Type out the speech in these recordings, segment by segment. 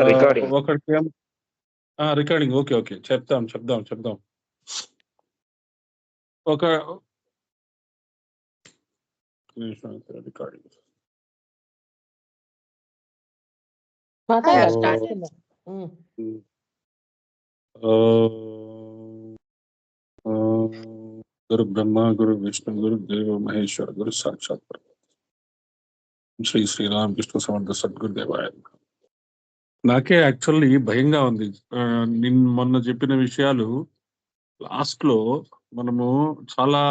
Recording ఒకటి recording. Okay okay, చెప్దాం. ఒక రికార్డింగ్ గురు బ్రహ్మ గురు విష్ణు గురు దేవ మహేశ్వర గురు సాక్షాత్ శ్రీ శ్రీరామకృష్ణ సమర్థ సద్గురుదేవాయ. నాకే యాక్చువల్లీ భయంగా ఉంది. మొన్న చెప్పిన విషయాలు లాస్ట్ లో మనము చాలా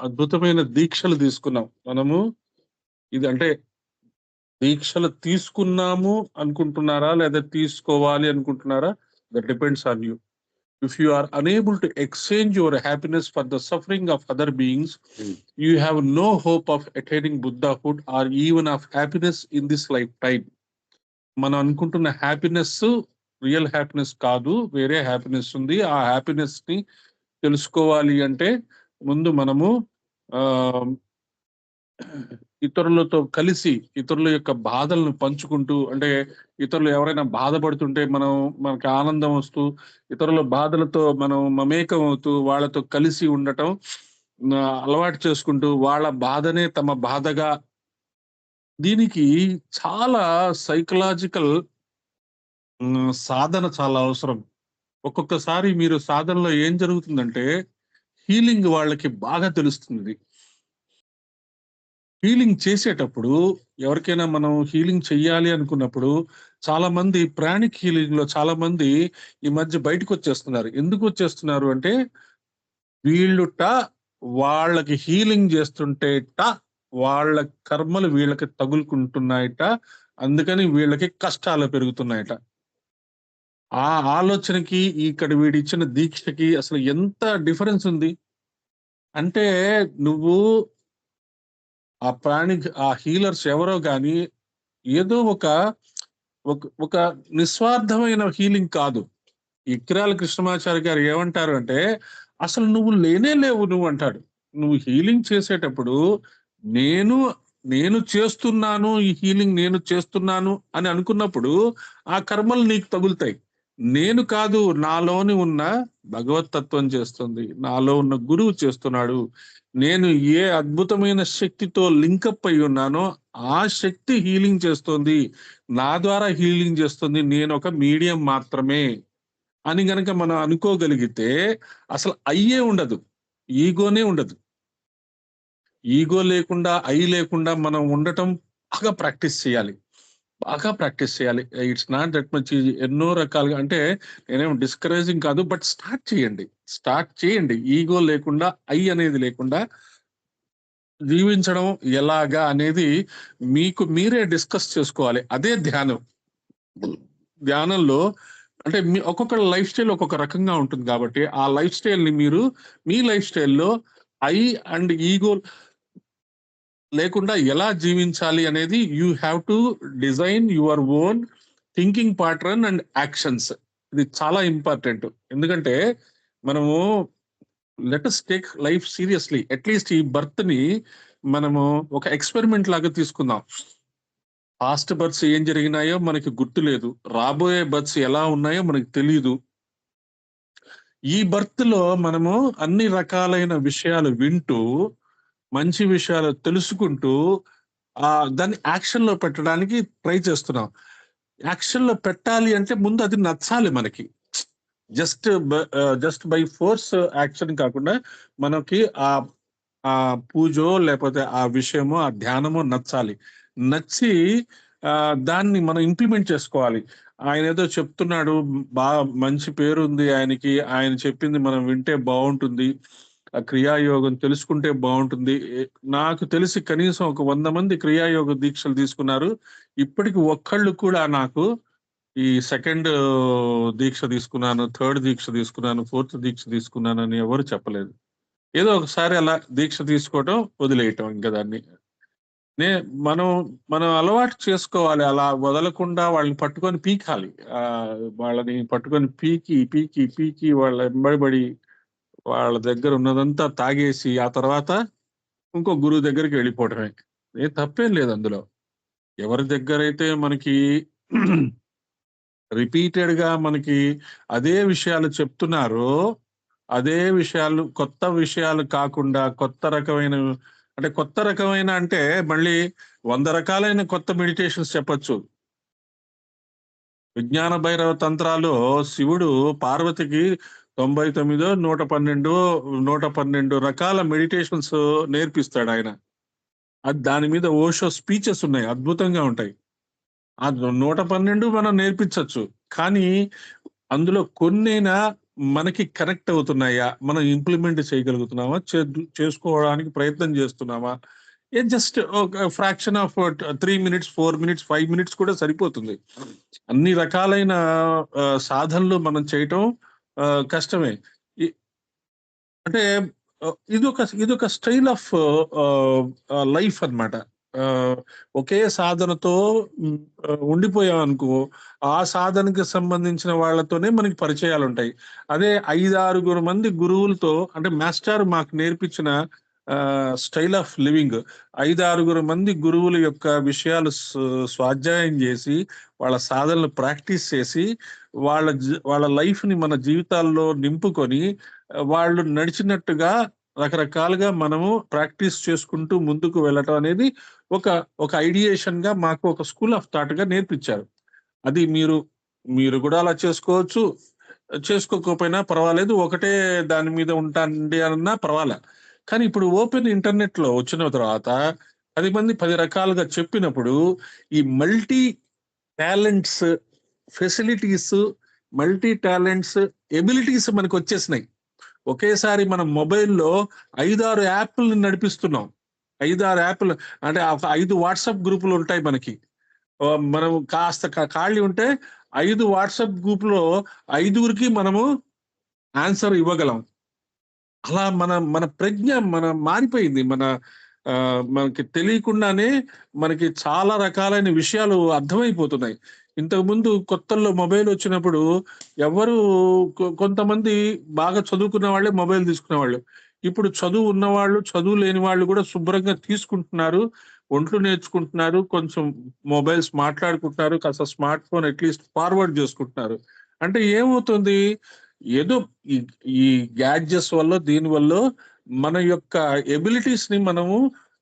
అద్భుతమైన దీక్షలు తీసుకున్నాం. మనము ఇది అంటే దీక్షలు తీసుకున్నాము అనుకుంటున్నారా లేదా తీసుకోవాలి అనుకుంటున్నారా? That depends on you. If you are unable to exchange your happiness for the suffering of other beings, you have no hope of attaining Buddhahood or even of happiness in this lifetime. మనం అనుకుంటున్న happiness real happiness కాదు, వేరే happiness ఉంది. ఆ happiness ని తెలుసుకోవాలి అంటే ముందు మనము ఆ ఇతరులతో కలిసి ఇతరుల యొక్క బాధలను పంచుకుంటూ, అంటే ఇతరులు ఎవరైనా బాధపడుతుంటే మనకి ఆనందం వస్తూ, ఇతరుల బాధలతో మనం మమేకం అవుతూ వాళ్ళతో కలిసి ఉండటం అలవాటు చేసుకుంటూ, వాళ్ళ బాధనే తమ బాధగా, దీనికి చాలా సైకలాజికల్ సాధన చాలా అవసరం. ఒక్కొక్కసారి మీరు సాధనలో ఏం జరుగుతుందంటే హీలింగ్ వాళ్ళకి బాగా తెలుస్తుంది. హీలింగ్ చేసేటప్పుడు ఎవరికైనా మనం హీలింగ్ చెయ్యాలి అనుకున్నప్పుడు చాలా మంది ప్రాణిక్ హీలింగ్ లో చాలా మంది ఈ మధ్య బయటకు వచ్చేస్తున్నారు. ఎందుకు వచ్చేస్తున్నారు అంటే వీళ్ళుట వాళ్ళకి హీలింగ్ చేస్తుంటేట వాళ్ళ కర్మలు వీళ్ళకి తగులుకుంటున్నాయట, అందుకని వీళ్ళకి కష్టాలు పెరుగుతున్నాయట. ఆ ఆలోచనకి ఇక్కడ వీడిచ్చిన దీక్షకి అసలు ఎంత డిఫరెన్స్ ఉంది అంటే, నువ్వు ఆ హీలర్స్ ఎవరో గాని ఏదో ఒక నిస్వార్థమైన హీలింగ్ కాదు. ఇక్రాల కృష్ణమాచారి గారు ఏమంటారు అంటే అసలు నువ్వు లేనే లేవు నువ్వు అంటాడు. నువ్వు హీలింగ్ చేసేటప్పుడు నేను చేస్తున్నాను, ఈ హీలింగ్ నేను చేస్తున్నాను అని అనుకున్నప్పుడు ఆ కర్మలు నీకు తగులుతాయి. నేను కాదు, నాలోని ఉన్న భగవత్ తత్వం చేస్తుంది, నాలో ఉన్న గురువు చేస్తున్నాడు. నేను ఏ అద్భుతమైన శక్తితో లింకప్ అయి ఉన్నానో ఆ శక్తి హీలింగ్ చేస్తుంది, నా ద్వారా హీలింగ్ చేస్తుంది, నేను ఒక మీడియం మాత్రమే అని గనక మనం అనుకోగలిగితే అసలు అయ్యే ఉండదు, ఈగోనే ఉండదు. ఈగో లేకుండా లేకుండా మనం ఉండటం బాగా ప్రాక్టీస్ చేయాలి. It's not that much. ఎన్నో రకాలుగా, అంటే నేనేం డిస్కరేజింగ్ కాదు, బట్ స్టార్ట్ చేయండి. ఈగో లేకుండా అనేది లేకుండా జీవించడం ఎలాగా అనేది మీకు మీరే డిస్కస్ చేసుకోవాలి. అదే ధ్యానంలో అంటే ఒక్కొక్క లైఫ్ స్టైల్ ఒక్కొక్క రకంగా ఉంటుంది కాబట్టి ఆ లైఫ్ స్టైల్ ని మీరు మీ లైఫ్ స్టైల్లో అండ్ ఈగో లేకుండా ఎలా జీవించాలి అనేది you have to design your own thinking pattern and actions. ఇది చాలా ఇంపార్టెంట్. ఎందుకంటే మనము let us take life seriously. At least ఈ బర్త్ ని మనము ఒక ఎక్స్పెరిమెంట్ లాగా తీసుకుందాం. పాస్ట్ బర్త్స్ ఏం జరిగినాయో మనకి గుర్తు లేదు, రాబోయే బర్త్స్ ఎలా ఉన్నాయో మనకి తెలియదు. ఈ బర్త్ లో మనము అన్ని రకాలైన విషయాలు వింటూ, మంచి విషయాలు తెలుసుకుంటూ దాన్ని యాక్షన్ లో పెట్టడానికి ట్రై చేస్తున్నాం. యాక్షన్ లో పెట్టాలి అంటే ముందు అది నచ్చాలి మనకి. జస్ట్ బై ఫోర్స్ యాక్షన్ కాకుండా మనకి ఆ పూజో లేకపోతే ఆ విషయమో ఆ ధ్యానమో నచ్చి దాన్ని మనం ఇంప్లిమెంట్ చేసుకోవాలి. ఆయన ఏదో చెప్తున్నాడు, బాగా మంచి పేరు ఉంది ఆయనకి, ఆయన చెప్పింది మనం వింటే బాగుంటుంది, ఆ క్రియాయోగం తెలుసుకుంటే బాగుంటుంది. నాకు తెలిసి కనీసం ఒక 100 మంది క్రియాయోగ దీక్షలు తీసుకున్నారు. ఇప్పటికి ఒక్కళ్ళు కూడా నాకు ఈ సెకండ్ దీక్ష తీసుకున్నాను, థర్డ్ దీక్ష తీసుకున్నాను, ఫోర్త్ దీక్ష తీసుకున్నాను అని ఎవరు చెప్పలేదు. ఏదో ఒకసారి అలా దీక్ష తీసుకోవటం, వదిలేయటం. ఇంకా దాన్ని మనం అలవాటు చేసుకోవాలి. అలా వదలకుండా వాళ్ళని పట్టుకొని పీకాలి. వాళ్ళని పట్టుకొని పీకి వాళ్ళ ఎంబడిబడి వాళ్ళ దగ్గర ఉన్నదంతా తాగేసి ఆ తర్వాత ఇంకో గురువు దగ్గరికి వెళ్ళిపోవటమే. తప్పేం లేదు అందులో. ఎవరి దగ్గర అయితే మనకి రిపీటెడ్ గా మనకి అదే విషయాలు చెప్తున్నారు. అదే విషయాలు, కొత్త విషయాలు కాకుండా కొత్త రకమైన, అంటే కొత్త రకమైన అంటే మళ్ళీ 100 రకాలైన కొత్త మెడిటేషన్స్ చెప్పొచ్చు. విజ్ఞాన భైరవ తంత్రాలు శివుడు పార్వతికి 99 112 రకాల మెడిటేషన్స్ నేర్పిస్తాడు ఆయన. అది దాని మీద ఓషో స్పీచెస్ ఉన్నాయి, అద్భుతంగా ఉంటాయి. ఆ 112 మనం నేర్పించొచ్చు. కానీ అందులో కొన్నైనా మనకి కనెక్ట్ అవుతున్నాయా? మనం ఇంప్లిమెంట్ చేయగలుగుతున్నామా? చేసుకోవడానికి ప్రయత్నం చేస్తున్నామా? జస్ట్ ఒక fraction of 3 minutes, 4 minutes, 5 minutes కూడా సరిపోతుంది. అన్ని రకాలైన సాధనలు మనం చేయటం కష్టమే. ఇ అంటే ఇదొక స్టైల్ ఆఫ్ లైఫ్ అన్నమాట. ఆహ్, ఒకే సాధనతో ఉండిపోయామనుకో, ఆ సాధనకి సంబంధించిన వాళ్ళతోనే మనకి పరిచయాలుంటాయి. అదే 5, 6 మంది గురువులతో, అంటే మాస్టర్ మాకు నేర్పించిన స్టైల్ ఆఫ్ లివింగ్, 5, 6 మంది గురువుల యొక్క విషయాలు స్వాధ్యాయం చేసి, వాళ్ళ సాధనలు ప్రాక్టీస్ చేసి, వాళ్ళ లైఫ్‌ని మన జీవితాల్లో నింపుకొని, వాళ్ళు నడిచినట్టుగా రకరకాలుగా మనము ప్రాక్టీస్ చేసుకుంటూ ముందుకు వెళ్ళటం అనేది ఒక ఒక ఐడియేషన్‌గా మాకు ఒక స్కూల్ ఆఫ్ థాట్‌గా నేర్పించారు. అది మీరు గూడా అలా చేసుకోవచ్చు. చేసుకోకపోయినా పర్వాలేదు. ఒకటే దాని మీద ఉంటాండి అన్నా పర్వాలా. కానీ ఇప్పుడు ఓపెన్ ఇంటర్నెట్‌లో వచ్చిన తర్వాత 10 మంది 10 రకాలుగా చెప్పినప్పుడు, ఈ multi talents, facilities, multi talents, abilities మనకొచ్చేసినాయి. ఒకేసారి మనం మొబైల్‌లో 5, 6 యాప్‌లని నడిపిస్తున్నాం. 5, 6 యాప్‌లు, అంటే ఒక 5 వాట్సాప్ గ్రూపులుంటాయి మనకి. మనం కాస్త ఖాళీ ఉంటే 5 వాట్సాప్ గ్రూప్‌లో 5గురికి మనము ఆన్సర్ ఇవ్వగలం. అలా మన మన ప్రజ్ఞ మారిపోయింది. మనకి తెలియకుండానే మనకి చాలా రకాలైన విషయాలు అర్థమైపోతున్నాయి. ఇంతకుముందు కొత్తల్లో మొబైల్ వచ్చినప్పుడు ఎవ్వరు కొంతమంది బాగా చదువుకున్న వాళ్ళే మొబైల్ తీసుకునేవాళ్ళు. ఇప్పుడు చదువు ఉన్నవాళ్ళు, చదువు లేని వాళ్ళు కూడా శుభ్రంగా తీసుకుంటున్నారు. ఒంట్లు నేర్చుకుంటున్నారు. కొంచెం మొబైల్స్ మాట్లాడుకుంటున్నారు. కాస్త స్మార్ట్ ఫోన్ అట్‌లీస్ట్ ఫార్వర్డ్ చేసుకుంటున్నారు. అంటే ఏమవుతుంది? ఏదో ఈ ఈ గ్యాడ్జెట్స్ వల్లో, దీని వల్లో మన యొక్క ఎబిలిటీస్‌ని మనము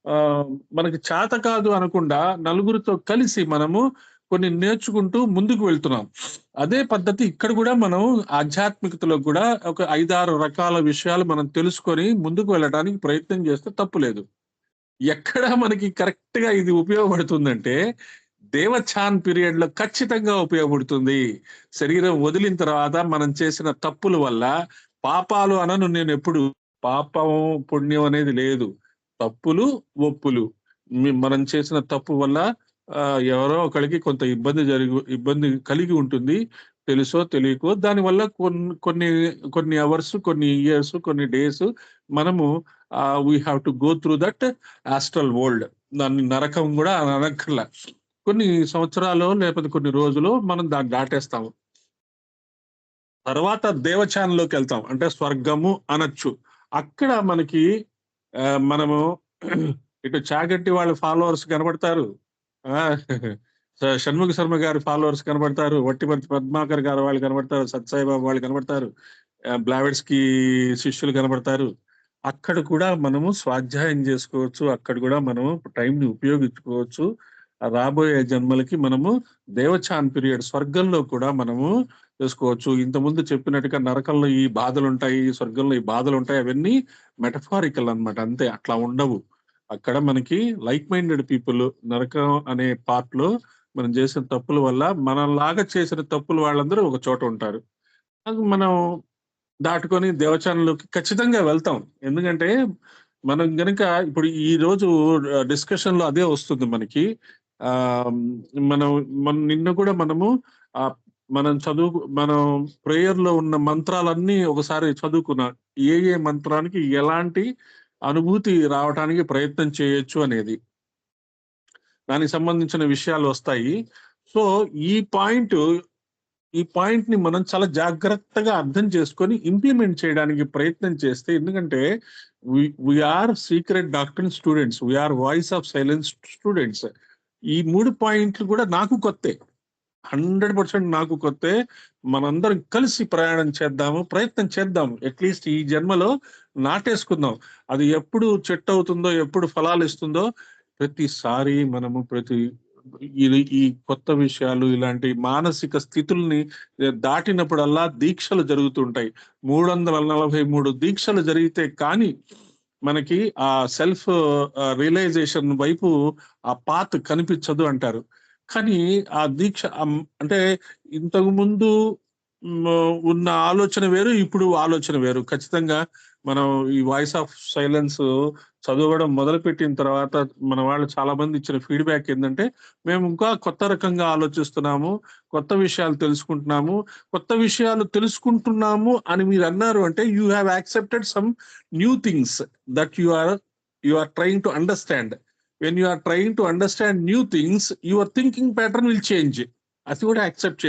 ఆహ్, మనకి చేత కాదు అనకుండా నలుగురితో కలిసి మనము కొన్ని నేర్చుకుంటూ ముందుకు వెళ్తున్నాం. అదే పద్ధతి ఇక్కడ గూడా మనం ఆధ్యాత్మికతలో గూడా ఒక 5, 6 రకాల విషయాలు మనం తెలుసుకొని ముందుకు వెళ్ళడానికి ప్రయత్నం చేస్తే తప్పు లేదు. ఎక్కడ మనకి కరెక్ట్‌గా ఇది ఉపయోగపడుతుందంటే, దేవఛాన్ పీరియడ్‌లో ఖచ్చితంగా ఉపయోగపడుతుంది. శరీరం వదిలిన తర్వాత మనం చేసిన తప్పుల వల్ల, పాపాలు అనను నేనెప్పుడు. పాపం, పుణ్యం అనేది లేదు. తప్పులు, ఒప్పులు. మనం చేసిన తప్పు వల్ల ఎవరో ఒకళ్ళకి కొంత ఇబ్బంది కలిగి ఉంటుంది. తెలుసో, తెలియకో దానివల్ల కొన్ని కొన్ని అవర్స్, కొన్ని ఇయర్స్, కొన్ని డేస్ మనము we have to go through that astral world. దాన్ని నరకం గూడా అనక్కర్ల. కొన్ని సంవత్సరాలో లేకపోతే కొన్ని రోజులో మనం దాన్ని దాటేస్తాము. తర్వాత దేవచానంలోకెళ్తాం. అంటే స్వర్గము అనొచ్చు. అక్కడ మనకి మనము ఇటు చాగంటి వాళ్ళ ఫాలోవర్స్ కనపడతారు. ఆ! షణ్ముఖ శర్మ గారి ఫాలోవర్స్ కనపడతారు. వట్టిపర్తి పద్మాకర్ గారు వాళ్ళు కనపడతారు. సత్యసాయిబాబా వాళ్ళు కనపడతారు. బ్లావెట్స్‌కి శిష్యులు కనపడతారు. అక్కడ కూడా మనము స్వాధ్యాయం జేసుకోవచ్చు. అక్కడ గూడా మనము టైంని ఉపయోగించుకోవచ్చు. రాబోయే జన్మలకి మనము దేవచాన్ పీరియడ్ స్వర్గంలో కూడా మనము చేసుకోవచ్చు. ఇంతకుముందు చెప్పినట్టుగా నరకంలో ఈ బాధలుంటాయి, స్వర్గంలో ఈ బాధలుంటాయి. అవన్నీ మెటఫారికల్ అన్నమాట. అంతే, అట్లా ఉండవు. అక్కడ మనకి లైక్ మైండెడ్ పీపుల్ నరకం అనే పార్ట్‌లో మనం చేసిన తప్పుల వల్ల మనలాగా చేసిన తప్పులు వాళ్ళందరూ ఒక చోట ఉంటారు. అది మనం దాటుకొని దేవచానంలోకి ఖచ్చితంగా వెళ్తాం. ఎందుకంటే మనం గనక ఇప్పుడు ఈరోజు డిస్కషన్‌లో అదే వస్తుంది మనకి. ఆహ్, మనం నిన్న కూడా మనము ఆహ్, మనం ప్రేయర్‌లో ఉన్న మంత్రాలన్నీ ఒకసారి చదువుకున్నాం. ఏ మంత్రానికి ఎలాంటి అనుభూతి రావటానికి ప్రయత్నం చేయొచ్చు అనేది. దానికి సంబంధించిన విషయాలు వస్తాయి. సో, ఈ పాయింట్ ఈ పాయింట్‌ని మనం చాలా జాగ్రత్తగా అర్థం చేసుకొని ఇంప్లిమెంట్ చేయడానికి ప్రయత్నం చేస్తే, ఎందుకంటే we are secret doctrine students. We are voice of silence students. ఈ 3 పాయింట్లు కూడా నాకు కొత్తే. 100% నాకు కొత్తే. మనందరం కలిసి ప్రయాణం చేద్దాము, ప్రయత్నం చేద్దాం. అట్లీస్ట్ ఈ జన్మలో నాటేసుకుందాం. అది ఎప్పుడు చెట్టు అవుతుందో, ఎప్పుడు ఫలాలు ఇస్తుందో ప్రతిసారి మనము ఈ కొత్త విషయాలు, ఇలాంటి మానసిక స్థితుల్ని దాటినప్పుడల్లా దీక్షలు జరుగుతుంటాయి. 343 దీక్షలు జరిగితే కానీ మనకి ఆ సెల్ఫ్ రియలైజేషన్ వైపు ఆ పాత్ కనిపించదు అంటారు. కానీ ఆ దీక్ష అంటే ఇంతకు ముందు ఉన్న ఆలోచన వేరు, ఇప్పుడు ఆలోచన వేరు. ఖచ్చితంగా మనం ఈ వాయిస్ ఆఫ్ సైలెన్స్ చదవడం మొదలుపెట్టిన తర్వాత మన వాళ్ళు చాలా మంది ఇచ్చిన ఫీడ్బ్యాక్ ఏంటంటే, మేము ఇంకా కొత్త రకంగా ఆలోచిస్తున్నాము, కొత్త విషయాలు తెలుసుకుంటున్నాము అని మీరు అన్నారు అంటే you have accepted some new things that you are trying to understand. When you are trying to understand new things, your thinking pattern will change. అది కూడా యాక్సెప్ట్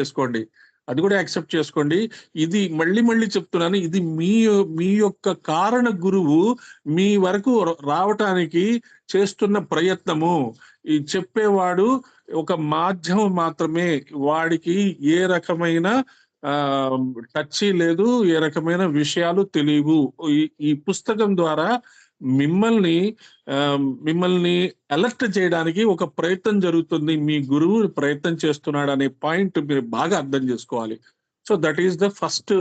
చేసుకోండి. ఇది మళ్ళీ చెప్తున్నాను, ఇది మీ యొక్క కారణ గురువు మీ వరకు రావటానికి చేస్తున్న ప్రయత్నము. ఈ చెప్పేవాడు ఒక మాధ్యమం మాత్రమే. వాడికి ఏ రకమైన టచ్ లేదు, ఏ రకమైన విషయాలు తెలియవు. ఈ పుస్తకం ద్వారా మిమ్మల్ని అలర్ట్ చేయడానికి ఒక ప్రయత్నం జరుగుతుంది. మీ గురువు ప్రయత్నం చేస్తున్నాడు అనే పాయింట్ మీరు బాగా అర్థం చేసుకోవాలి. So that is the first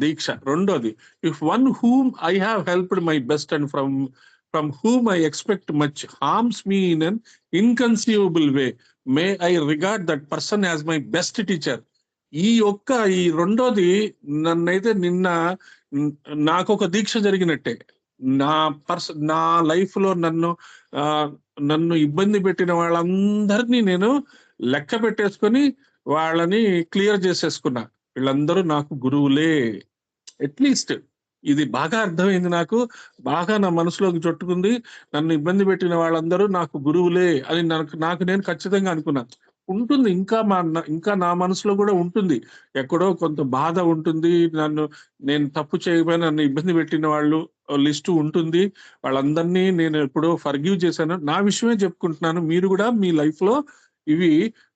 దీక్ష. రెండోది, if one whom I have helped my best and from whom I expect much harms me in an inconceivable way, may I regard that person as my best teacher. ఈ రెండోది నన్నైతే నాకు ఒక దీక్ష జరిగినట్టే. నా life లో నన్ను ఇబ్బంది పెట్టిన వాళ్ళందరినీ నేను లెక్క పెట్టేసుకొని వాళ్ళని క్లియర్ చేసేసుకున్నా. వీళ్ళందరూ నాకు గురువులే. అట్లీస్ట్ ఇది బాగా అర్థమైంది, నాకు బాగా నా మనసులోకి చుట్టుకుంది. నన్ను ఇబ్బంది పెట్టిన వాళ్ళందరూ నాకు గురువులే అని నాకు నేను ఖచ్చితంగా అనుకున్నా. ఉంటుంది, ఇంకా నా మనసులో కూడా ఉంటుంది, ఎక్కడో కొంత బాధ ఉంటుంది. నేను తప్పు చేయకపోయినా నన్ను ఇబ్బంది పెట్టిన వాళ్ళు లిస్టు ఉంటుంది. వాళ్ళందరినీ నేను ఎప్పుడో ఫర్గివ్ చేశాను. నా విషయమే చెప్పుకుంటున్నాను. మీరు కూడా మీ లైఫ్ లో ఇవి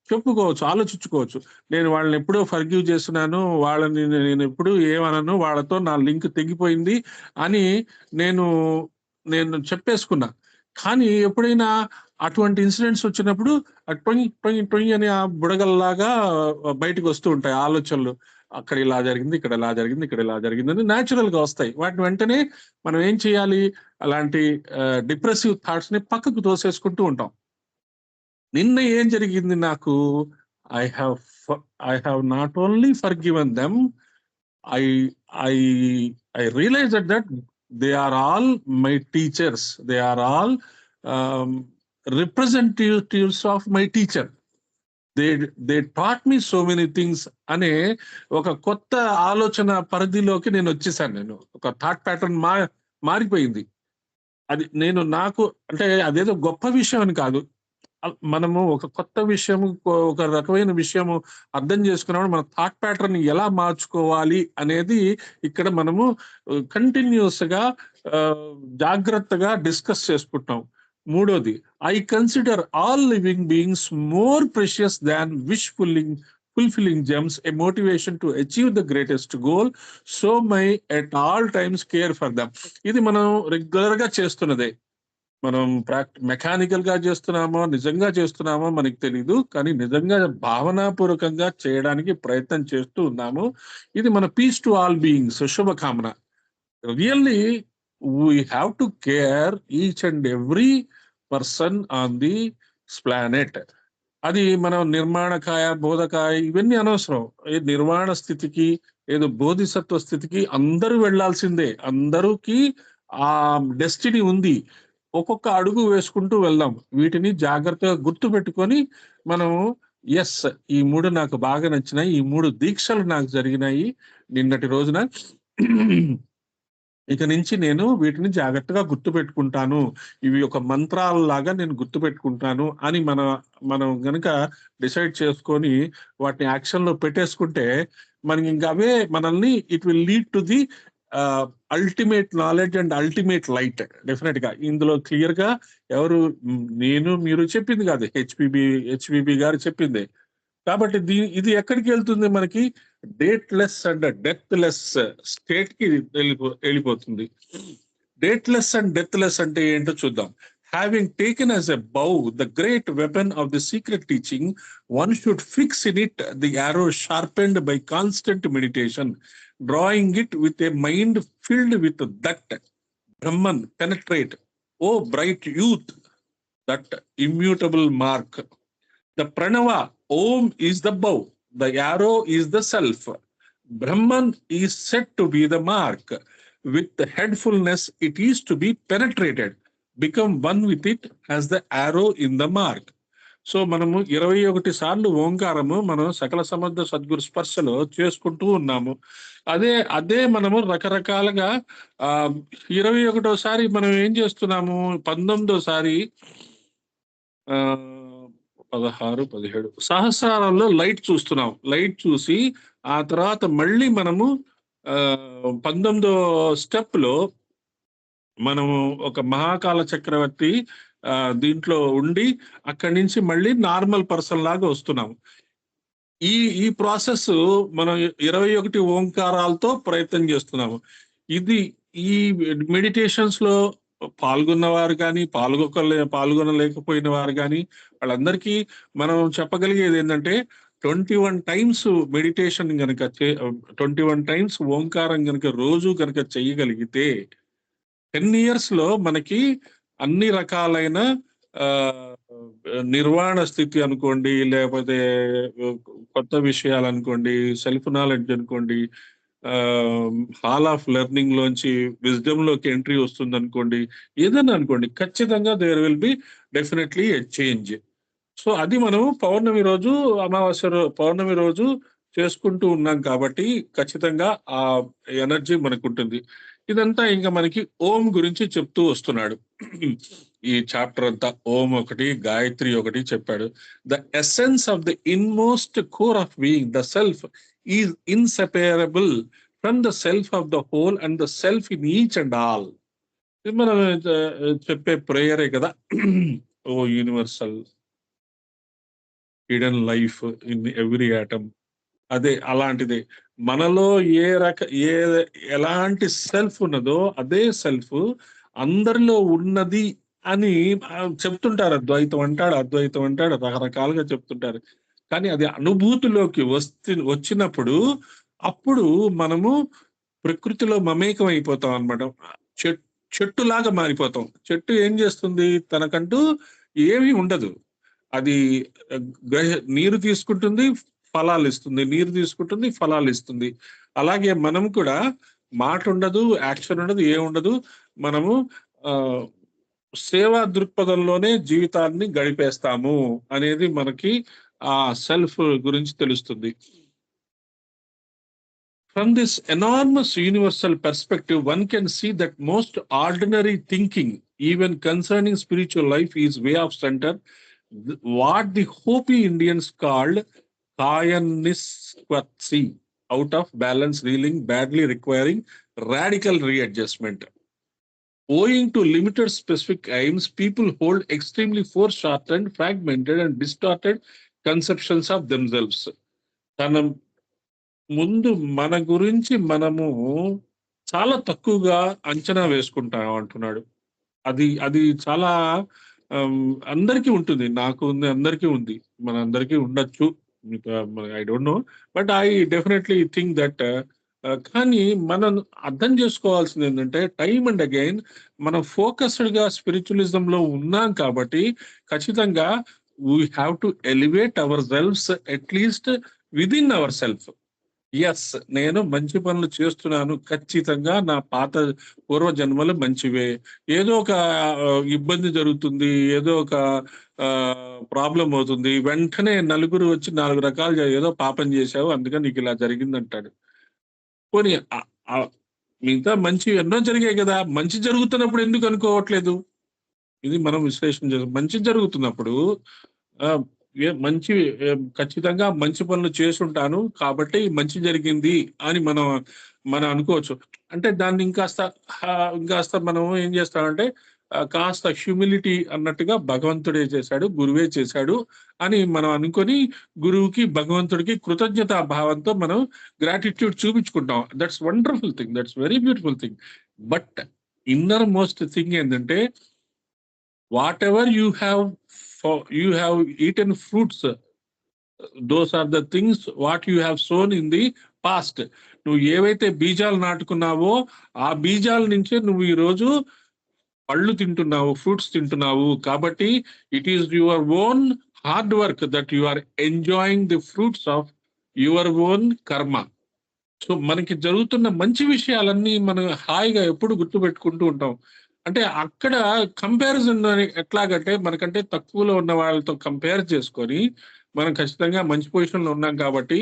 చెప్పుకోవచ్చు, ఆలోచించుకోవచ్చు. నేను వాళ్ళని ఎప్పుడో ఫర్గివ్ చేస్తున్నాను, వాళ్ళని నేను ఎప్పుడు ఏమనను, వాళ్ళతో నా లింక్ తెగిపోయింది అని నేను చెప్పేసుకున్నా. కానీ ఎప్పుడైనా అటువంటి ఇన్సిడెంట్స్ వచ్చినప్పుడు టొంగి అని ఆ బుడగల్లాగా బయటకు వస్తూ ఉంటాయి ఆలోచనలు. అక్కడ ఇలా జరిగింది, ఇక్కడ ఇలా జరిగింది అని న్యాచురల్ గా వస్తాయి. వాటిని వెంటనే మనం ఏం చేయాలి, అలాంటి డిప్రెసివ్ థాట్స్ ని పక్కకు తోసేసుకుంటూ ఉంటాం. నిన్న ఏం జరిగింది నాకు, I have not only forgiven them, I realize that they are all my teachers, they are all representatives of my teacher, they taught me so many things అనే ఒక కొత్త ఆలోచన పరిధిలోకి నేను వచ్చేసాను. నేను ఒక థాట్ ప్యాటర్న్ మారిపోయింది. అది నాకు అంటే అదేదో గొప్ప విషయం అని కాదు. మనము ఒక కొత్త విషయము, ఒక రకమైన విషయము అర్థం చేసుకున్నప్పుడు మన థాట్ ప్యాటర్న్ ఎలా మార్చుకోవాలి అనేది ఇక్కడ మనము కంటిన్యూస్ గా జాగ్రత్తగా డిస్కస్ చేసుకుంటాం. మూడోది, I consider all living beings more precious than fulfilling gems, a motivation to achieve the greatest goal, so may at all times care for them. ఇది మనం రెగ్యులర్ గా చేస్తున్నదే. మనం మెకానికల్ గా చేస్తున్నామో నిజంగా చేస్తున్నామో మనకి తెలీదు, కానీ నిజంగా భావనాపూర్వకంగా చేయడానికి ప్రయత్నం చేస్తూ ఉన్నాము. ఇది మన పీస్ టు ఆల్ బీయింగ్స్ శుభకామన. Really we have to care each and every person on the planet. అది మనం నిర్మాణకాయ, బోధకాయ ఇవన్నీ అనవసరం. నిర్వాణ స్థితికి, ఏదో బోధిసత్వ స్థితికి అందరూ వెళ్లాల్సిందే. అందరికీ ఆ డెస్టినీ ఉంది. ఒక్కొక్క అడుగు వేసుకుంటూ వెళ్దాం. వీటిని జాగ్రత్తగా గుర్తు పెట్టుకొని మనం ఎస్, ఈ 3 నాకు బాగా నచ్చినాయి, ఈ 3 దీక్షలు నాకు జరిగినాయి నిన్నటి రోజున, ఇక నుంచి నేను వీటిని జాగ్రత్తగా గుర్తు పెట్టుకుంటాను, ఇవి ఒక మంత్రాలలాగా నేను గుర్తు పెట్టుకుంటాను అని మనం గనక డిసైడ్ చేసుకొని వాటిని యాక్షన్ లో పెట్టేసుకుంటే మనకి ఇంకా అవే మనల్ని it will lead to the ultimate knowledge and ultimate light. Definite గా ఇందులో క్లియర్ గా మీరు చెప్పింది కాదు, హెచ్పిబి గారు చెప్పింది. కాబట్టి ఇది ఎక్కడికి వెళ్తుంది? మనకి డేట్లెస్ అండ్ డెత్లెస్ స్టేట్ కి వెళ్ళిపోతుంది. డేట్లెస్ అండ్ డెత్లెస్ అంటే ఏంటో చూద్దాం. Having taken as a bow the great weapon of the secret teaching, one should fix in it the arrow sharpened by constant meditation, drawing it with a mind filled with that Brahman penetrate, O bright youth, that immutable mark. The Pranava, Om is the bow, the arrow is the self. Brahman is said to be the mark. With the headfulness, it is to be penetrated. Become one with it as the arrow in the mark. So మనము 21 సార్లు ఓంకారము మనం సకల సమర్థ సద్గురు స్పర్శలో చేసుకుంటూ ఉన్నాము. అదే మనము రకరకాలుగా 21సారి మనం ఏం చేస్తున్నాము, 19సారి 16, 17 సహస్రాలలో లైట్ చూస్తున్నాం. లైట్ చూసి ఆ తర్వాత మళ్ళీ మనము 19వ స్టెప్ లో మనము ఒక మహాకాల చక్రవర్తి దీంట్లో ఉండి అక్కడి నుంచి మళ్ళీ నార్మల్ పర్సన్ లాగా వస్తున్నాము. ఈ ప్రాసెస్ మనం 21 ఓంకారాలతో ప్రయత్నం చేస్తున్నాము. ఈ మెడిటేషన్స్ లో పాల్గొన్నవారు కానీ పాల్గొనలేకపోయిన వారు కానీ వాళ్ళందరికీ మనం చెప్పగలిగేది ఏంటంటే 21 టైమ్స్ మెడిటేషన్ కనుక 21 టైమ్స్ ఓంకారం కనుక రోజు కనుక చెయ్యగలిగితే 10 years లో మనకి అన్ని రకాలైన నిర్వాణ స్థితి అనుకోండి, లేకపోతే కొత్త విషయాలు అనుకోండి, సెల్ఫ్ నాలెడ్జ్ అనుకోండి, హాల్ ఆఫ్ లెర్నింగ్ లోంచి విజ్డమ్ లోకి ఎంట్రీ వస్తుంది అనుకోండి, ఏదైనా అనుకోండి, ఖచ్చితంగా there will be definitely a change. So అది మనం పౌర్ణమి రోజు, పౌర్ణమి రోజు చేసుకుంటూ ఉన్నాం కాబట్టి ఖచ్చితంగా ఆ ఎనర్జీ మనకు ఉంటుంది. ఇదంతా ఇంకా మనకి ఓం గురించి చెప్తూ వస్తున్నాడు. ఈ చాప్టర్ అంతా ఓం ఒకటి, గాయత్రి ఒకటి చెప్పాడు. The essence of the inmost core of being, the self is inseparable from the self of the whole and the self in each and all. ఇది మనం చెప్పే ప్రేయరే కదా. O universal hidden life in every atom. అదే అలాంటిదే మనలో ఎలాంటి self ఉన్నదో అదే సెల్ఫ్ అందరిలో ఉన్నది అని చెప్తుంటారు. అద్వైతం అంటాడు రకరకాలుగా చెప్తుంటారు. కానీ అది అనుభూతిలోకి వచ్చినప్పుడు అప్పుడు మనము ప్రకృతిలో మమేకం అయిపోతాం అన్నమాట. చెట్టులాగా మారిపోతాం. చెట్టు ఏం చేస్తుంది, తనకంటూ ఏమీ ఉండదు. అది నీరు తీసుకుంటుంది, ఫలాలు ఇస్తుంది, నీరు తీసుకుంటుంది, ఫలాలు ఇస్తుంది. అలాగే మనం కూడా మాట ఉండదు, యాక్షన్ ఉండదు, ఏముండదు. మనము సేవా దృక్పథంలోనే జీవితాన్ని గడిపేస్తాము అనేది మనకి ఆ సెల్ఫ్ గురించి తెలుస్తుంది. From this enormous universal perspective, one can see that most ordinary thinking, even concerning spiritual life, is way off center. What the Hopi Indians called Kayaniswatsi, out of balance, reeling, badly requiring radical readjustment. Owing to limited specific aims, people hold extremely foreshortened, fragmented, and distorted conceptions of themselves. ముందు మన గురించి మనము చాలా తక్కువగా అంచనా వేసుకుంటాం అంటున్నాడు. అది చాలా అందరికీ ఉంటుంది, నాకు ఉంది, అందరికీ ఉంది, మన అందరికీ ఉండొచ్చు. I don't know, but I definitely think that. కానీ మనం అర్థం చేసుకోవాల్సింది ఏంటంటే టైమ్ అండ్ అగైన్ మనం ఫోకస్డ్ గా స్పిరిచువలిజం లో ఉన్నాం కాబట్టి ఖచ్చితంగా we have to elevate our selfs at least within our self. Yes, నేను మంచి పనులు చేస్తున్నాను, ఖచ్చితంగా నా పాత పూర్వజన్మలు మంచివే. ఏదో ఒక ఇబ్బంది జరుగుతుంది, ఏదో ఒక ప్రాబ్లం అవుతుంది, వెంటనే నలుగురు వచ్చి 4 రకాలు ఏదో పాపం చేశావు అందుకని నీకు ఇలా జరిగిందంటాడు. పోనీ మిగతా మంచి ఎన్నో జరిగాయి కదా, మంచి జరుగుతున్నప్పుడు ఎందుకు అనుకోవట్లేదు? ఇది మనం విశ్లేషణ చేస్తాం. మంచి జరుగుతున్నప్పుడు ఖచ్చితంగా మంచి పనులు చేసుంటాను కాబట్టి మంచి జరిగింది అని మనం అనుకోవచ్చు. అంటే దాన్ని ఇంకాస్త మనం ఏం చేస్తామంటే కాస్త హ్యూమిలిటీ అన్నట్టుగా భగవంతుడే చేశాడు, గురువే చేశాడు అని మనం అనుకొని గురువుకి భగవంతుడికి కృతజ్ఞతా భావంతో మనం గ్రాటిట్యూడ్ చూపించుకుంటాం. That's wonderful thing, that's very beautiful thing. But innermost thing ఏంటంటే, whatever you have eaten fruits, those are the things what you have sown in the past. నువ్వు ఏవైతే బీజాలు నాటుకున్నావో ఆ బీజాల నుంచే నువ్వు ఈరోజు పళ్ళు తింటున్నావు, ఫ్రూట్స్ తింటున్నావు. కాబట్టి it is your own hard work that you are enjoying the fruits of your own karma. So మనకి జరుగుతున్న మంచి విషయాలన్నీ మనం హాయిగా ఎప్పుడు గుర్తుపెట్టుకుంటూ ఉంటాం. అంటే అక్కడ కంపారిజన్ ఎట్లాగంటే, మనకంటే తక్కువలో ఉన్న వాళ్ళతో కంపేర్ చేసుకొని మనం ఖచ్చితంగా మంచి పొజిషన్ లో ఉన్నాం కాబట్టి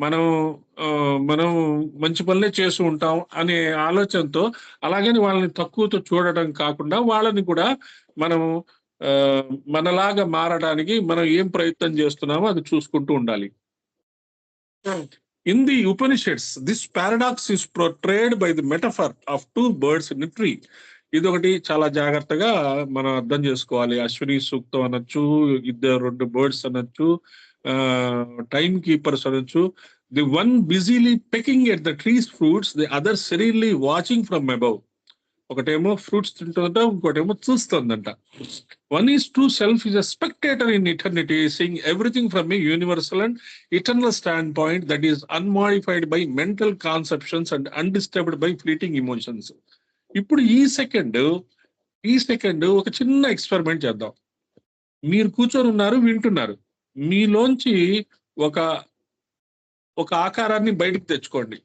మనం మనం మంచి పనులే చేస్తూ ఉంటాం అనే ఆలోచనతో, అలాగని వాళ్ళని తక్కువతో చూడడం కాకుండా వాళ్ళని కూడా మనం మనలాగా మారడానికి మనం ఏం ప్రయత్నం చేస్తున్నామో అది చూసుకుంటూ ఉండాలి. In the Upanishads, this paradox is portrayed by the metaphor of two birds in a tree. ఇదొకటి చాలా జాగ్రత్తగా మనం అర్థం చేసుకోవాలి. అశ్విని సూక్తం అనొచ్చు, ఇద్దరు 2 బర్డ్స్ అనొచ్చు, టైమ్ కీపర్స్ అనొచ్చు. The one busily pecking at the tree's fruits, the other serenely watching from above. ఒకటేమో ఫ్రూట్స్ తింటుందంట, ఇంకోటేమో చూస్తుందంట. One is true self is a spectator in eternity, seeing everything from a universal and eternal standpoint that is unmodified by mental conceptions and undisturbed by fleeting emotions. ఇప్పుడు ఈ second ఒక చిన్న experiment చేద్దాం. మీరు కూర్చొని ఉన్నారు, వింటున్నారు. మీలోంచి ఒక ఆకారాన్ని బయటికి తెచ్చుకోండి.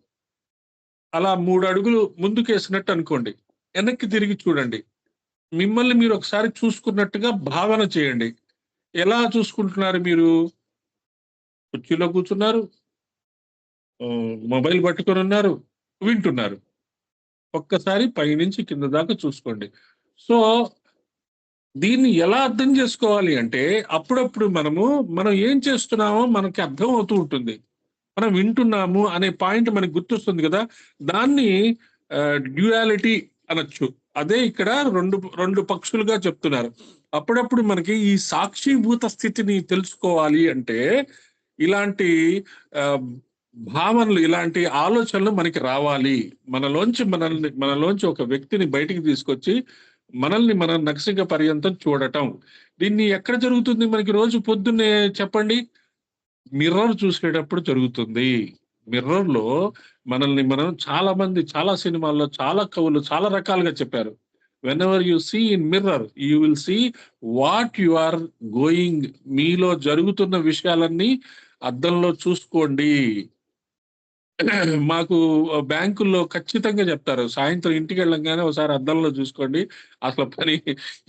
అలా 3 అడుగులు ముందుకేసినట్టు అనుకోండి. వెనక్కి తిరిగి చూడండి. మిమ్మల్ని మీరు ఒకసారి చూసుకున్నట్టుగా భావన చేయండి. ఎలా చూసుకుంటున్నారు మీరు? కుర్చీలో కూర్చున్నారు, మొబైల్ పట్టుకొని ఉన్నారు, వింటున్నారు. ఒక్కసారి పైనుంచి కింద దాకా చూసుకోండి. సో దీన్ని ఎలా అర్థం చేసుకోవాలి అంటే, అప్పుడప్పుడు మనం ఏం చేస్తున్నామో మనకి అర్థం అవుతూ ఉంటుంది. మనం వింటున్నాము అనే పాయింట్ మనకి గుర్తొస్తుంది కదా, దాన్ని డ్యూయాలిటీ అనొచ్చు. అదే ఇక్కడ రెండు పక్షులుగా చెప్తున్నారు. అప్పుడప్పుడు మనకి ఈ సాక్షిభూత స్థితిని తెలుసుకోవాలి అంటే ఇలాంటి భావనలు, ఇలాంటి ఆలోచనలు మనకి రావాలి. మనలోంచి ఒక వ్యక్తిని బయటికి తీసుకొచ్చి మనల్ని మనం నఖశిఖ పర్యంతం చూడటం. దీన్ని ఎక్కడ జరుగుతుంది మనకి? రోజు పొద్దున్నే చెప్పండి, మిర్రర్ చూసేటప్పుడు జరుగుతుంది. మిర్రర్ లో మనల్ని మనం చాలా సినిమాల్లో చాలా కవులు చాలా రకాలుగా చెప్పారు. Whenever you see in mirror you will see what you are going. మీలో జరుగుతున్న విషయాలన్నీ అద్దంలో చూసుకోండి. మాకు బ్యాంకుల్లో ఖచ్చితంగా చెప్తారు, సాయంత్రం ఇంటికి వెళ్ళంగానే ఒకసారి అద్దంలో చూసుకోండి, అసలు పని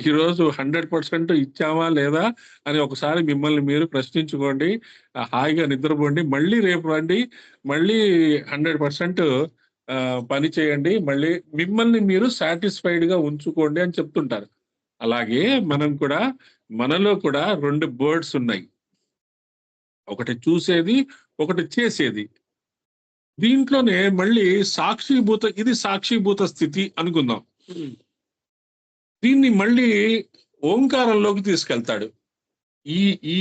ఈరోజు 100% ఇచ్చామా లేదా అని ఒకసారి మిమ్మల్ని మీరు ప్రశ్నించుకోండి. హాయిగా నిద్రపోండి, మళ్ళీ రేపు రండి, మళ్ళీ 100% పని చేయండి, మళ్ళీ మిమ్మల్ని మీరు సాటిస్ఫైడ్ గా ఉంచుకోండి అని చెప్తుంటారు. అలాగే మనలో కూడా 2 బర్డ్స్ ఉన్నాయి. ఒకటి చూసేది, ఒకటి చేసేది. దీంట్లోనే మళ్ళీ ఇది సాక్షిభూత స్థితి అనుకుందాం. దీన్ని మళ్ళీ ఓంకారంలోకి తీసుకెళ్తాడు. ఈ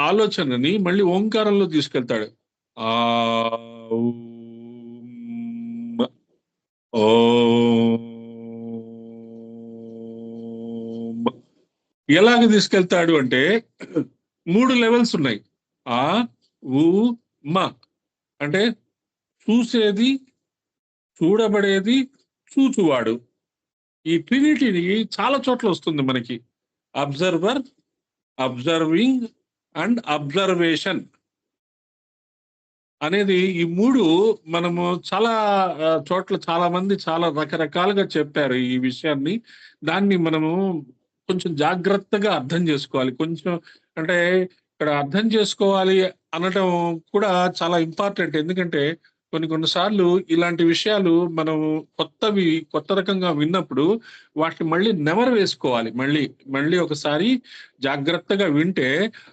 ఆలోచనని మళ్ళీ ఓంకారంలో తీసుకెళ్తాడు. ఆ ఎలాగ తీసుకెళ్తాడు అంటే 3 లెవెల్స్ ఉన్నాయి. ఆ ఊ మ అంటే చూసేది, చూడబడేది, చూచువాడు. ఈ ట్రినిటీని చాలా చోట్ల వస్తుంది మనకి. అబ్జర్వర్, అబ్జర్వింగ్ అండ్ అబ్జర్వేషన్ అనేది ఈ 3 మనము చాలా చోట్ల చాలా మంది చాలా రకరకాలుగా చెప్పారు ఈ విషయాన్ని. దాన్ని మనము కొంచెం జాగ్రత్తగా అర్థం చేసుకోవాలి. కొంచెం అంటే ఇక్కడ అర్థం చేసుకోవాలి అనటం కూడా చాలా ఇంపార్టెంట్. ఎందుకంటే కొన్నిసార్లు ఇలాంటి విషయాలు మనం కొత్త రకంగా విన్నప్పుడు వాటిని మళ్ళీ నెమరు వేసుకోవాలి. మళ్ళీ ఒకసారి జాగ్రత్తగా వింటే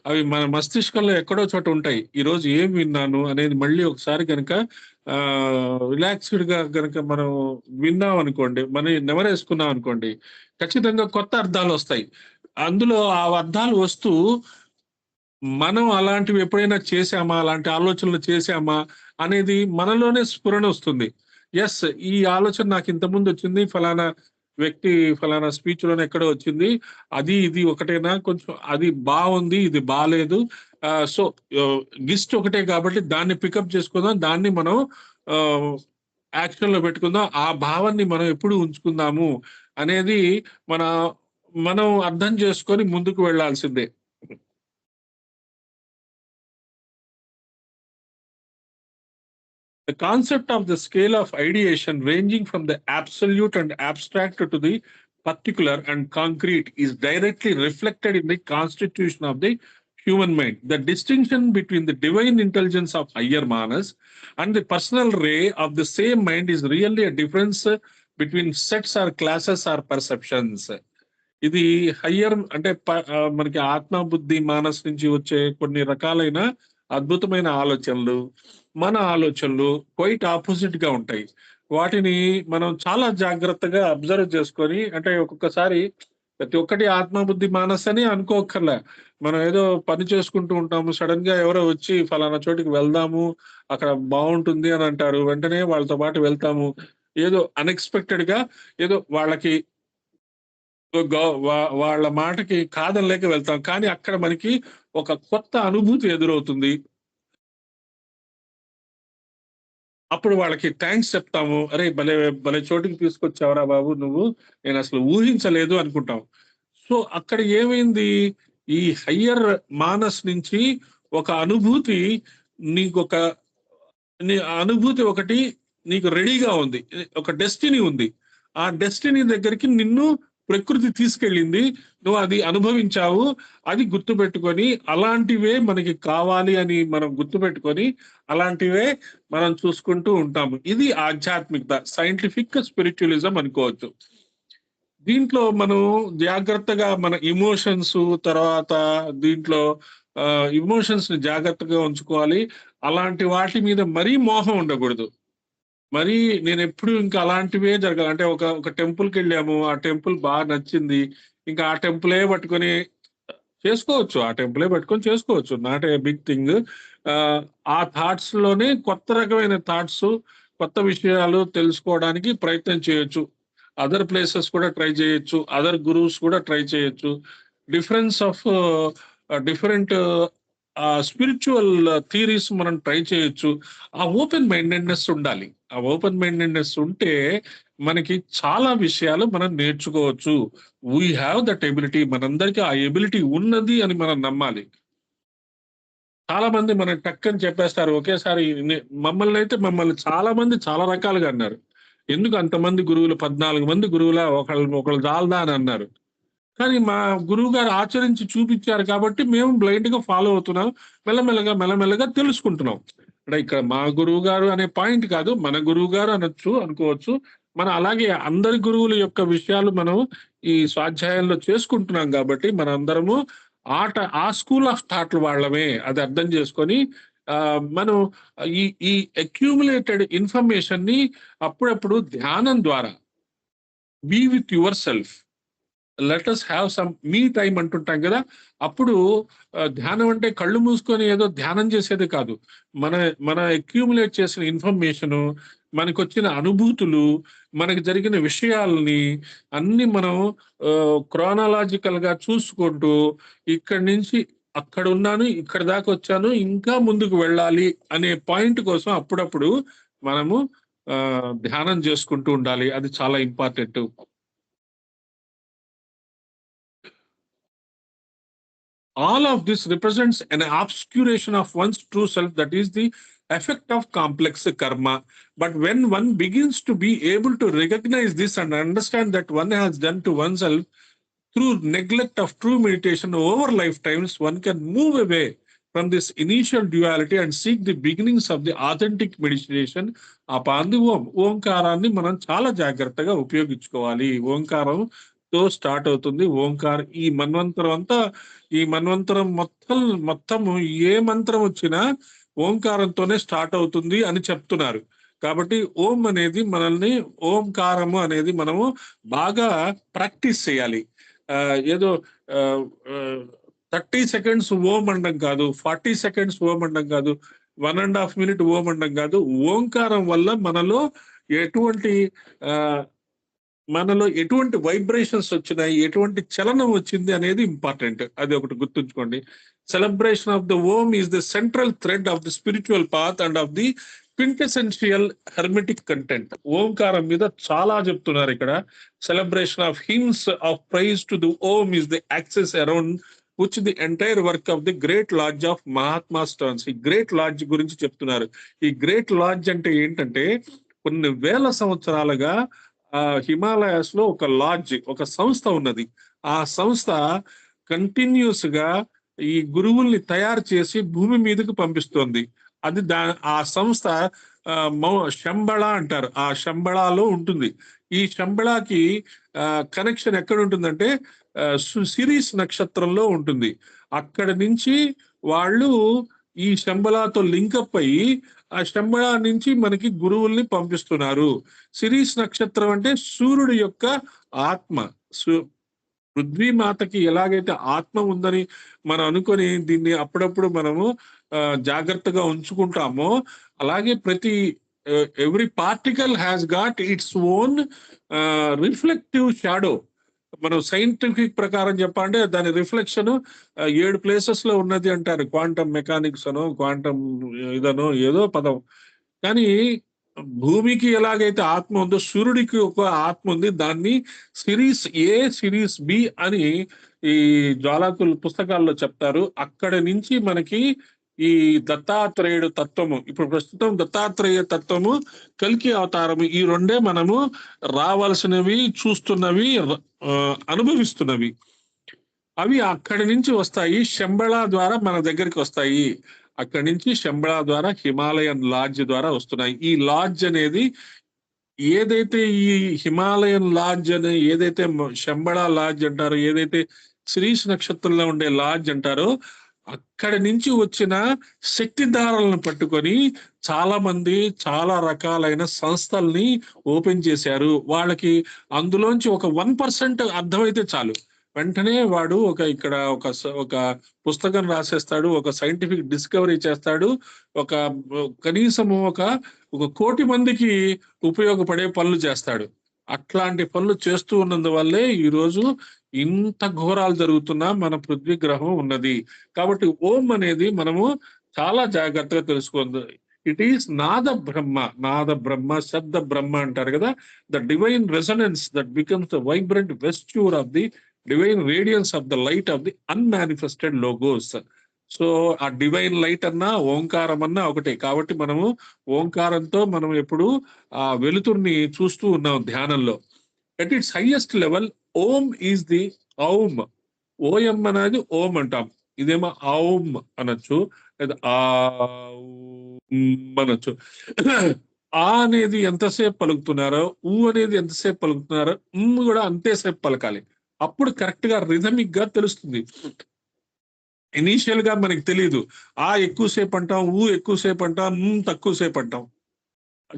అవి మన మస్తిష్కంలో ఎక్కడో చోట ఉంటాయి. ఈరోజు ఏం విన్నాను అనేది మళ్ళీ ఒకసారి కనుక రిలాక్స్డ్ గా కనుక మనం విన్నాం అనుకోండి, మనం నెమరేసుకున్నాం అనుకోండి, ఖచ్చితంగా కొత్త అర్థాలు వస్తాయి. అందులో ఆ అర్థాలు వస్తూ మనం అలాంటివి ఎప్పుడైనా చేశామా, అలాంటి ఆలోచనలు చేశామా అనేది మనలోనే స్ఫురణ వస్తుంది. ఎస్, ఈ ఆలోచన నాకు ఇంతకుముందు వచ్చింది, ఫలానా వ్యక్తి ఫలానా స్పీచ్ లోనే ఎక్కడో వచ్చింది, అది ఇది ఒకటేనా, కొంచెం అది బాగుంది ఇది బాలేదు, సో గిస్ట్ ఒకటే కాబట్టి దాన్ని పికప్ చేసుకుందాం, దాన్ని మనం యాక్షన్ లో పెట్టుకుందాం, ఆ భావాన్ని మనం ఎప్పుడు ఉంచుకుందాము అనేది మనం అర్థం చేసుకొని ముందుకు వెళ్లాల్సిందే. The concept of the scale of ideation ranging from the absolute and abstract to the particular and concrete is directly reflected in the constitution of the human mind. The distinction between the divine intelligence of higher manas and the personal ray of the same mind is really a difference between sets or classes or perceptions. ఇది higher అంటే మనకి ఆత్మ బుద్ధి మానస్ నుంచి వచ్చే కొన్ని రకాలైన అద్భుతమైన ఆలోచనలు, మన ఆలోచనలు క్వైట్ ఆపోజిట్ గా ఉంటాయి. వాటిని మనం చాలా జాగ్రత్తగా అబ్జర్వ్ చేసుకొని, అంటే ఒక్కొక్కసారి ప్రతి ఒక్కటి ఆత్మ బుద్ధి మానస్ అని అనుకోకర్లే. మనం ఏదో పని చేసుకుంటూ ఉంటాము, సడన్ గా ఎవరో వచ్చి ఫలానా చోటికి వెళ్దాము అక్కడ బాగుంటుంది అని అంటారు, వెంటనే వాళ్ళతో పాటు వెళ్తాము. ఏదో అన్ఎక్స్పెక్టెడ్ గా ఏదో వాళ్ళకి వాళ్ళ మాటకి కాదనలేక వెళ్తాం, కానీ అక్కడ మనకి ఒక కొత్త అనుభూతి ఎదురవుతుంది. అప్పుడు వాళ్ళకి థ్యాంక్స్ చెప్తాము, అరే భలే భలే చోటికి తీసుకొచ్చావరా బాబు నువ్వు, నేను అసలు ఊహించలేదు అనుకుంటాం. సో అక్కడ ఏమైంది, ఈ హయ్యర్ మానస్ నుంచి ఒక అనుభూతి, నీకొక అనుభూతి ఒకటి నీకు రెడీగా ఉంది, ఒక డెస్టినీ ఉంది. ఆ డెస్టినీ దగ్గరికి నిన్ను ప్రకృతి తీసుకెళ్ళింది, నువ్వు అది అనుభవించావు. అది గుర్తుపెట్టుకొని అలాంటివే మనకి కావాలి అని మనం గుర్తుపెట్టుకొని అలాంటివే మనం చూసుకుంటూ ఉంటాము. ఇది ఆధ్యాత్మికత, సైంటిఫిక్ స్పిరిచువలిజం అనుకోవచ్చు. దీంట్లో మనం జాగ్రత్తగా మన ఇమోషన్స్, తర్వాత దీంట్లో ఇమోషన్స్ ని జాగ్రత్తగా ఉంచుకోవాలి. అలాంటి వాటి మీద మరీ మోహం ఉండకూడదు. మరి నేను ఎప్పుడు ఇంకా అలాంటివే జరగాలి అంటే, ఒక టెంపుల్కి వెళ్ళాము, ఆ టెంపుల్ బాగా నచ్చింది, ఇంకా ఆ టెంపులే పట్టుకొని చేసుకోవచ్చు, ఆ టెంపులే పట్టుకొని చేసుకోవచ్చు, నాట్ ఏ బిగ్ థింగ్. ఆ థాట్స్ లోనే కొత్త రకమైన థాట్స్, కొత్త విషయాలు తెలుసుకోవడానికి ప్రయత్నం చేయొచ్చు. అదర్ ప్లేసెస్ కూడా ట్రై చేయొచ్చు, అదర్ గురువుస్ కూడా ట్రై చేయొచ్చు. Difference of different spiritual theories మనం ట్రై చేయొచ్చు. ఆ ఓపెన్ మైండెడ్నెస్ ఉండాలి. ఆ ఓపెన్ మైండెడ్నెస్ ఉంటే మనకి చాలా విషయాలు మనం నేర్చుకోవచ్చు. వీ హ్యావ్ దట్ ఎబిలిటీ, మనందరికీ ఆ ఎబిలిటీ ఉన్నది అని మనం నమ్మాలి. చాలా మంది మనం టక్కని చెప్పేస్తారు ఒకేసారి. మమ్మల్ని చాలా మంది చాలా రకాలుగా అన్నారు. ఎందుకు అంతమంది గురువులు, 14 మంది గురువుల, ఒకళ్ళు చాలదా అని అన్నారు. కానీ మా గురువు గారు ఆచరించి చూపించారు కాబట్టి మేము బ్లైండ్ గా ఫాలో అవుతున్నాం, మెల్లమెల్లగా తెలుసుకుంటున్నాం. అంటే ఇక్కడ మా గురువు గారు అనే పాయింట్ కాదు, మన గురువు గారు అనుకోవచ్చు. మన అలాగే అందరి గురువుల యొక్క విషయాలు మనం ఈ స్వాధ్యాయంలో చేసుకుంటున్నాం కాబట్టి మన అందరము ఆ స్కూల్ ఆఫ్ థాట్ వాళ్ళమే, అది అర్థం చేసుకొని మనం ఈ అక్యూములేటెడ్ ఇన్ఫర్మేషన్ ని అప్పుడప్పుడు ధ్యానం ద్వారా, be with your self, let us have some me time అంటుంటాం కదా. అప్పుడు ధ్యానం అంటే కళ్ళు మూసుకొని ఏదో ధ్యానం చేసేది కాదు. మన మన అక్యూములేట్ చేసిన ఇన్ఫర్మేషను, మనకు వచ్చిన అనుభూతులు, మనకి జరిగిన విషయాలని అన్ని మనం క్రోనాలజికల్ గా చూసుకుంటూ, ఇక్కడి నుంచి అక్కడ ఉన్నాను, ఇక్కడ దాకా వచ్చాను, ఇంకా ముందుకు వెళ్ళాలి అనే పాయింట్ కోసం అప్పుడప్పుడు మనము ధ్యానం చేసుకుంటూ ఉండాలి. అది చాలా important. All of this represents an obscuration of one's true self, that is the effect of complex karma. But when one begins to be able to recognize this and understand that one has done to oneself through neglect of true meditation over lifetimes, one can move away from this initial duality and seek the beginnings of the authentic meditation upon the Om. ఓంకారాన్ని మనం చాలా జాగ్రత్తగా ఉపయోగించుకోవాలి. ఓంకారంతో start అవుతుంది ఓంకార. ఈ మన్వంతరం మొత్తం ఏ మంత్రం వచ్చినా ఓంకారంతోనే స్టార్ట్ అవుతుంది అని చెప్తున్నారు. కాబట్టి ఓం అనేది ఓంకారము అనేది మనము బాగా ప్రాక్టీస్ చేయాలి. ఏదో 30 seconds ఓం అనడం కాదు, 40 seconds ఓం అనడం కాదు, 1.5 minute ఓం అనడం కాదు. ఓంకారం వల్ల మనలో ఎటువంటి వైబ్రేషన్స్ వచ్చినాయి, ఎటువంటి చలనం వచ్చింది అనేది ఇంపార్టెంట్. అది ఒకటి గుర్తుంచుకోండి. Celebration of the Om is the central thread of the spiritual path and of the quintessential hermetic content. ఓంకారం మీద చాలా చెప్తున్నారు ఇక్కడ. Celebration of hymns of praise to the Om is the axis around which the entire work of the Great Lodge of Mahatmas turns. ఈ great LADS గురించి చెప్తున్నారు. ఈ great LADS అంటే ఏంటంటే కొన్ని వేల సంవత్సరాలుగా హిమాలయాస్ లో ఒక లాడ్జ్, ఒక సంస్థ ఉన్నది. ఆ సంస్థ కంటిన్యూస్ గా ఈ గురువుల్ని తయారు చేసి భూమి మీదకు పంపిస్తోంది. అది ఆ సంస్థ శంబళ అంటారు. ఆ శంబళాలో ఉంటుంది. ఈ శంబళాకి కనెక్షన్ ఎక్కడ ఉంటుందంటే సిరీస్ నక్షత్రంలో ఉంటుంది. అక్కడ నుంచి వాళ్ళు ఈ శంబళాతో లింకప్ అయ్యి ఆ శంబళా నుంచి మనకి గురువుల్ని పంపిస్తున్నారు. సిరీస్ నక్షత్రం అంటే సూర్యుడి యొక్క ఆత్మ. పృథ్వీమాతకి ఎలాగైతే ఆత్మ ఉందని మనం అనుకొని దీన్ని అప్పుడప్పుడు మనము జాగ్రత్తగా ఉంచుకుంటామో, అలాగే every particle has got its own reflective shadow. మనం సైంటిఫిక్ ప్రకారం చెప్పాలంటే దాని రిఫ్లెక్షన్ 7 places లో ఉన్నది అంటారు. క్వాంటమ్ మెకానిక్స్ అనో క్వాంటమ్ ఇదనో ఏదో పదం. కానీ భూమికి ఎలాగైతే ఆత్మ ఉందో సూర్యుడికి ఒక ఆత్మ ఉంది. దాన్ని సిరీస్ ఏ, సిరీస్ బి అని ఈ జ్వాలాకుల పుస్తకాల్లో చెప్తారు. అక్కడ నుంచి మనకి ఈ దత్తాత్రేయుడు తత్వము, ఇప్పుడు ప్రస్తుతం దత్తాత్రేయ తత్వము, కల్కి అవతారము, ఈ రెండే మనము రావాల్సినవి, చూస్తున్నవి, అనుభవిస్తున్నవి. అవి అక్కడి నుంచి వస్తాయి, శంబళ ద్వారా మన దగ్గరికి వస్తాయి. అక్కడి నుంచి శంబళ ద్వారా హిమాలయన్ లాడ్జ్ ద్వారా వస్తున్నాయి. ఈ లాడ్జ్ అనేది ఏదైతే ఈ హిమాలయన్ లాడ్జ్ అని ఏదైతే శంబళ లాడ్జ్ అంటారో, ఏదైతే శ్రీష్ నక్షత్రంలో ఉండే లాడ్జ్ అంటారో, అక్కడి నుంచి వచ్చిన శక్తిధారలను పట్టుకొని చాలా మంది చాలా రకాలైన సంస్థల్ని ఓపెన్ చేశారు. వాళ్ళకి అందులోంచి ఒక 1% అర్థమైతే చాలు, వెంటనే వాడు ఇక్కడ ఒక పుస్తకం రాసేస్తాడు, ఒక సైంటిఫిక్ డిస్కవరీ చేస్తాడు, కనీసము ఒక 1 కోటి మందికి ఉపయోగపడే పనులు చేస్తాడు. అట్లాంటి పనులు చేస్తూ ఉన్నందువల్లే ఈరోజు ఇంత ఘోరాలు జరుగుతున్నా మన పృథ్వీ గ్రహం ఉన్నది. కాబట్టి ఓం అనేది మనము చాలా జాగ్రత్తగా తెలుసుకోండి. ఇట్ ఈస్ నాద బ్రహ్మ శబ్ద బ్రహ్మ అంటారు కదా. The divine resonance that becomes the vibrant vesture of the divine radiance of the light of the unmanifested logos. So ఆ డివైన్ లైట్ అన్నా ఓంకారం అన్నా ఒకటే. కాబట్టి మనము ఓంకారంతో మనం ఎప్పుడు ఆ వెలుతుర్ని చూస్తూ ఉన్నాం ధ్యానంలో. At its highest level Om is the Aum. OM అనేది ఓం అంటాం, ఇదేమో ఔమ్ అనొచ్చు, లేదా అనొచ్చు. ఆ అనేది ఎంతసేపు పలుకుతున్నారో, ఊ అనేది ఎంతసేపు పలుకుతున్నారో, కూడా అంతేసేపు పలకాలి. అప్పుడు కరెక్ట్ గా రిథమిక్ గా తెలుస్తుంది. ఇనీషియల్ గా మనకి తెలియదు. ఆ ఎక్కువసేపు అంటాం, ఊ ఎక్కువసేపు అంటాం, తక్కువసేపు అంటాం.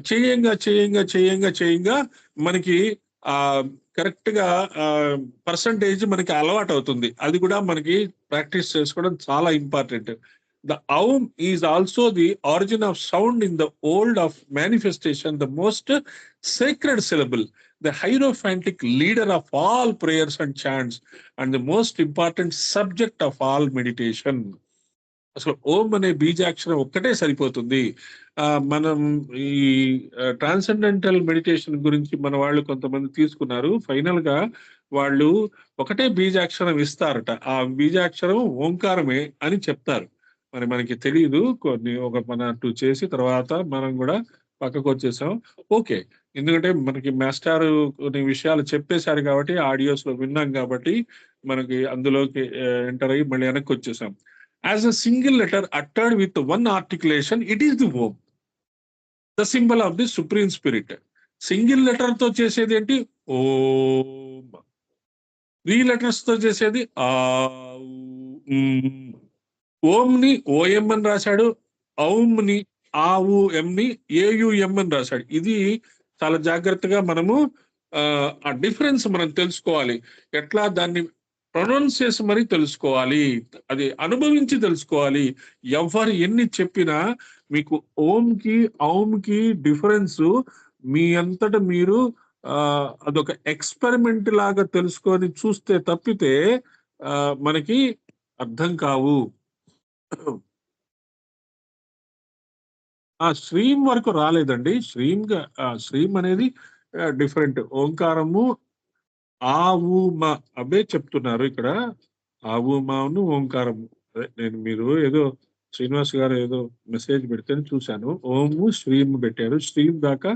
చేయంగా మనకి కరెక్ట్ గా పర్సంటేజ్ మనకి అలవాటు అవుతుంది. అది కూడా మనకి ప్రాక్టీస్ చేసుకోవడం చాలా important. The Aum is also the origin of sound in the world of manifestation, the most sacred syllable, the hierophantic leader of all prayers and chants, and the most important subject of all meditation. అసలు ఓం అనే బీజాక్షరం ఒక్కటే సరిపోతుంది. మనం ఈ transcendental meditation గురించి మన వాళ్ళు కొంతమంది తీసుకున్నారు. ఫైనల్ గా వాళ్ళు ఒకటే బీజాక్షరం ఇస్తారట. ఆ బీజాక్షరం ఓంకారమే అని చెప్తారు. మనకి తెలియదు. మన 2 చేసి తర్వాత మనం కూడా పక్కకు వచ్చేసాం. ఓకే, ఎందుకంటే మనకి మాస్టర్ కొన్ని విషయాలు చెప్పేశారు కాబట్టి, ఆడియోస్ లో విన్నాం కాబట్టి మనకి అందులోకి ఎంటర్ అయ్యి మళ్ళీ వెనక్కి వచ్చేసాం. As a single letter uttered with one articulation, it is the Om, the symbol of the Supreme Spirit. Single letter తో చేసేది ఏంటి? ఓం. 3 letters తో చేసేది ఆ. ఓం ని ఓఎం అని రాశాడు, ఔం ని ఆఉఎం ని ఏయుఎం అని రాశాడు. ఇది చాలా జాగ్రత్తగా మనము ఆ డిఫరెన్స్ మనం తెలుసుకోవాలి. ఎట్లా దాన్ని ప్రొనౌన్స్ చేసి మరి తెలుసుకోవాలి, అది అనుభవించి తెలుసుకోవాలి. ఎవరు ఎన్ని చెప్పినా మీకు ఓంకి ఔంకి డిఫరెన్స్ మీ అంతట మీరు అదొక ఎక్స్పెరిమెంట్ లాగా తెలుసుకొని చూస్తే తప్పితే మనకి అర్థం కావు. శ్రీం వరకు రాలేదండి. శ్రీం అనేది డిఫరెంట్. ఓంకారము ఆవు మా అవే చెప్తున్నారు ఇక్కడ. ఆవు మాను ఓంకారము. నేను మీరు ఏదో శ్రీనివాస్ గారు ఏదో మెసేజ్ పెడితే చూశాను. ఓము శ్రీం పెట్టారు. శ్రీం దాకా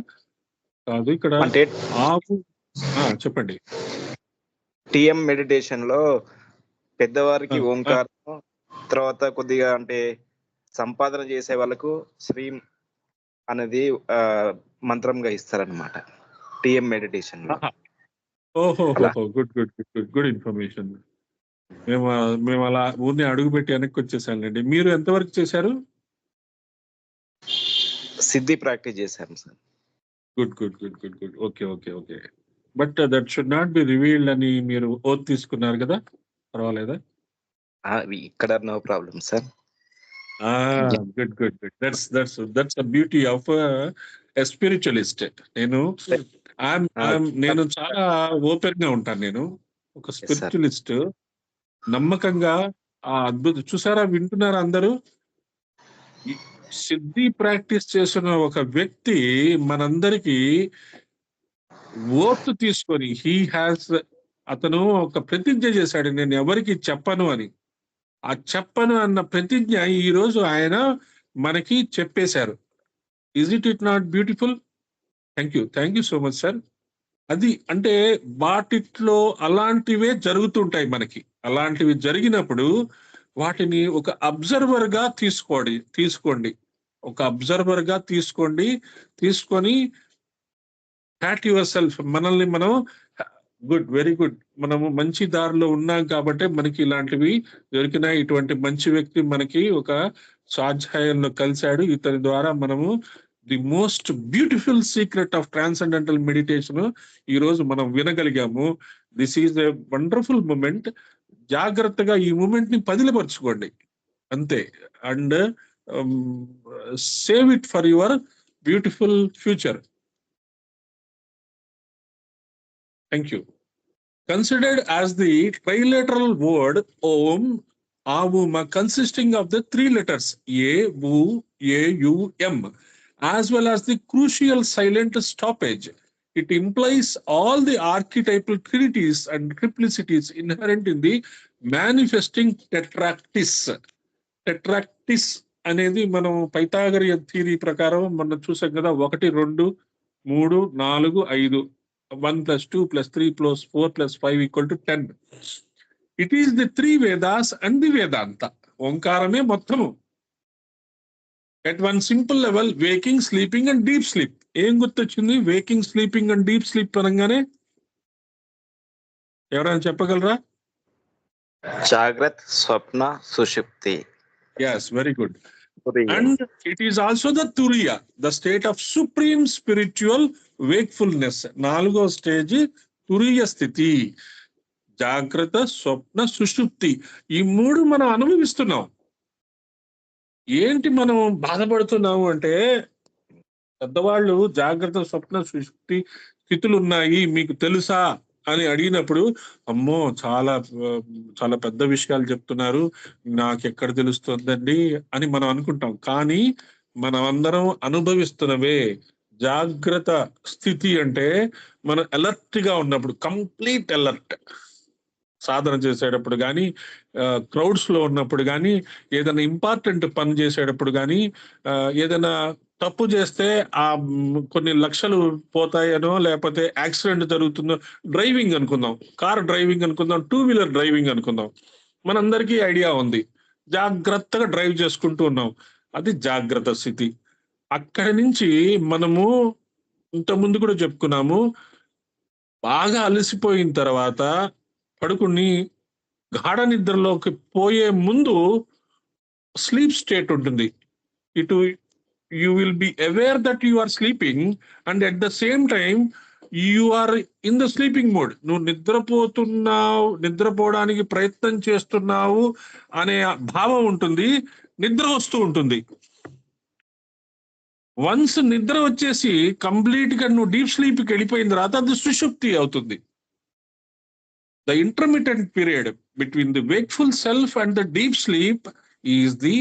కాదు ఇక్కడ. ఆవు చెప్పండి. టిఎం మెడిటేషన్ లో పెద్దవారికి ఓంకారం, తర్వాత కొద్దిగా అంటే సంపాదన చేసే వాళ్ళకు శ్రీం అనేది మంత్రంగా ఇస్తారనమాట టిఎం మెడిటేషన్ లో. ఓహో, good good good good information. మేము అలా ఊరిని అడుగు పెట్టి వెనక్కి వచ్చేసానండి. మీరు ఎంతవరకు చేశారు? సిద్ధి ప్రాక్టీస్ చేశాను sir. Good good good good good. Okay okay okay. But that should not be revealed అని మీరు ఓత్ తీసుకున్నారు కదా, పర్వాలేదా? ఇక్కడ no problem sir. Good good good. That's the beauty of a spiritualist. నేను చాలా ఓపెన్ గా ఉంటాను. నేను ఒక స్పిరిచువలిస్ట్. నమ్మకంగా ఆ అద్భుతం చూసారా, వింటున్నారా అందరూ? సిద్ధి ప్రాక్టీస్ చేసిన ఒక వ్యక్తి మనందరికీ ఓత్ తీసుకొని అతను ఒక ప్రతిజ్ఞ చేశాడు, నేను ఎవరికి చెప్పను అని. ఆ చెప్పను అన్న ప్రతిజ్ఞ ఈ రోజు ఆయన మనకి చెప్పేశారు. Is it not beautiful? Thank you so much sir. అది అంటే వాటిలో అలాంటివే జరుగుతుంటాయి మనకి. అలాంటివి జరిగినప్పుడు వాటిని ఒక అబ్జర్వర్ గా తీసుకోండి. ఒక అబ్జర్వర్ గా తీసుకొని హ్యాట్ యువర్ సెల్ఫ్. మనల్ని మనం గుడ్, వెరీ గుడ్, మనము మంచి దారిలో ఉన్నాం కాబట్టి మనకి ఇలాంటివి దొరికినాయి. ఇటువంటి మంచి వ్యక్తి మనకి ఒక స్వాధ్యాయంలో కలిశాడు. ఇతని ద్వారా మనము the most beautiful secret of transcendental meditation ఈ రోజు మనం వినగలిగాము. This is a wonderful moment. జాగ్రత్తగా ఈ మూమెంట్ ని పదిలపరచుకోండి అంతే. And save it for your beautiful future. Thank you. Considered as the trilateral word Om, Avuma, consisting of the 3 letters A, U, A, U, M, as well as the crucial silent stoppage, it implies all the archetypal trinities and triplicities inherent in the manifesting tetractys. Tetractys అనేది మనం Pythagorean theory ప్రకారం మనం చూసాం కదా. 1, 2, 3, 4, 5. 1 + 2 + 3 + 4 + 5 = 10. It is the 3 Vedas and the Vedanta. ఓంకారమే మొత్తము. At one simple level, waking, sleeping and deep sleep. ఏం గుర్తొచ్చింది waking, sleeping and deep sleep అనగానే? ఎవరైనా చెప్పగలరా? జాగ్రత్త, స్వప్న, సుషుప్తి. Yes, very good. And it is also the Turiya, the state of supreme spiritual wakefulness. 4వ stage తురియ స్థితి. జాగ్రత్త, స్వప్న, సుషుప్తి. ఈ 3 మనం అనుభవిస్తున్నాం. ఏంటి మనం బాధపడుతున్నాము అంటే, పెద్దవాళ్ళు జాగ్రత్త, స్వప్న, సుషుప్తి స్థితులు ఉన్నాయి మీకు తెలుసా అని అడిగినప్పుడు, అమ్మో చాలా చాలా పెద్ద విషయాలు చెప్తున్నారు, నాకెక్కడ తెలుస్తుందండి అని మనం అనుకుంటాం. కానీ మనం అందరం అనుభవిస్తున్నవే. జాగ్రత్త స్థితి అంటే మనం అలర్ట్ గా ఉన్నప్పుడు, కంప్లీట్ అలర్ట్. సాధన చేసేటప్పుడు కానీ, క్రౌడ్స్ లో ఉన్నప్పుడు కానీ, ఏదైనా ఇంపార్టెంట్ పని చేసేటప్పుడు కానీ, ఏదైనా తప్పు చేస్తే ఆ కొన్ని లక్షలు పోతాయనో, లేకపోతే యాక్సిడెంట్ జరుగుతుందో, డ్రైవింగ్ అనుకుందాం, కార్ డ్రైవింగ్ అనుకుందాం, 2 వీలర్ డ్రైవింగ్ అనుకుందాం, మనందరికీ ఐడియా ఉంది. జాగ్రత్తగా డ్రైవ్ చేసుకుంటూ ఉన్నాం. అది జాగ్రత్త స్థితి. అక్కడి నుంచి మనము ఇంత ముందు కూడా చెప్పుకున్నాము, బాగా అలసిపోయిన తర్వాత పడుకుని గాఢ నిద్రలోకి పోయే ముందు స్లీప్ స్టేట్ ఉంటుంది. ఇటు you will be aware that you are sleeping and at the same time you are in the sleeping mode. నువ్వు నిద్రపోతున్నావు, నిద్రపోవడానికి ప్రయత్నం చేస్తున్నావు అనే భావం ఉంటుంది, నిద్ర వస్తూ ఉంటుంది. వన్స్ నిద్ర వచ్చేసి కంప్లీట్ గా నువ్వు డీప్ స్లీప్కి వెళ్ళిపోయిన తర్వాత అది సుషుప్తి అవుతుంది. The intermittent period between the wakeful self and the deep sleep is the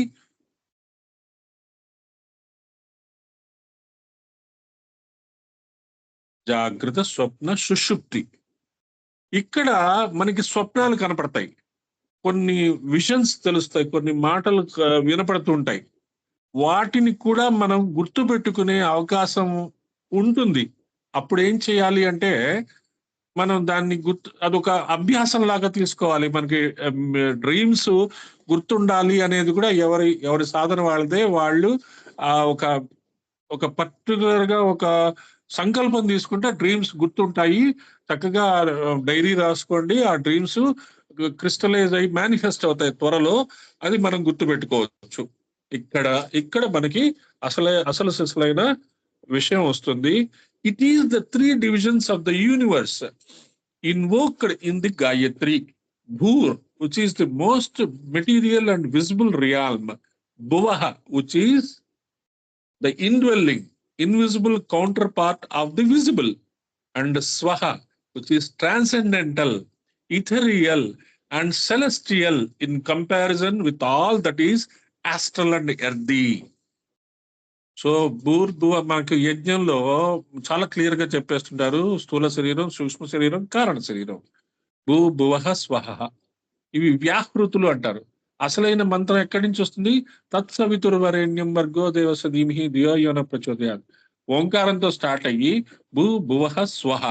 జాగ్రత్త స్వప్న సుషుప్తి. ఇక్కడ మనకి స్వప్నాలు కనపడతాయి, కొన్ని విజన్స్ తెలుస్తాయి, కొన్ని మాటలు వినపడుతుంటాయి. వాటిని కూడా మనం గుర్తు పెట్టుకునే అవకాశం ఉంటుంది. అప్పుడు ఏం చేయాలి అంటే మనం దాన్ని అదొక అభ్యాసం లాగా తీసుకోవాలి. మనకి డ్రీమ్స్ గుర్తుండాలి అనేది కూడా ఎవరి సాధన వాళ్ళదే. వాళ్ళు ఒక పర్టికులర్ గా ఒక సంకల్పం తీసుకుంటే డ్రీమ్స్ గుర్తుంటాయి. చక్కగా డైరీ రాసుకోండి, ఆ డ్రీమ్స్ క్రిస్టలైజ్ అయ్యి మేనిఫెస్ట్ అవుతాయి త్వరలో. అది మనం గుర్తు పెట్టుకోవచ్చు. ఇక్కడ మనకి అసలు సిసలైన విషయం వస్తుంది. It is the 3 divisions of the universe invoked in the Gayatri. Bhur, which is the most material and visible realm. Bhuvaha, which is the indwelling, invisible counterpart of the visible. And Swaha, which is transcendental, ethereal, and celestial in comparison with all that is astral and earthy. So భూర్భువ మనకు యజ్ఞంలో చాలా clear గా చెప్పేస్తుంటారు. స్థూల శరీరం, సూక్ష్మ శరీరం, కారణ శరీరం. భూభువ స్వహ, ఇవి వ్యాహృతులు అంటారు. అసలైన మంత్రం ఎక్కడి నుంచి వస్తుంది? తత్సవితుర్వరేణ్యం భర్గో దేవస్య ధీమహి ధియో యో నః ప్రచోదయాత్. ఓంకారంతో స్టార్ట్ అయ్యి భూభువ స్వహ,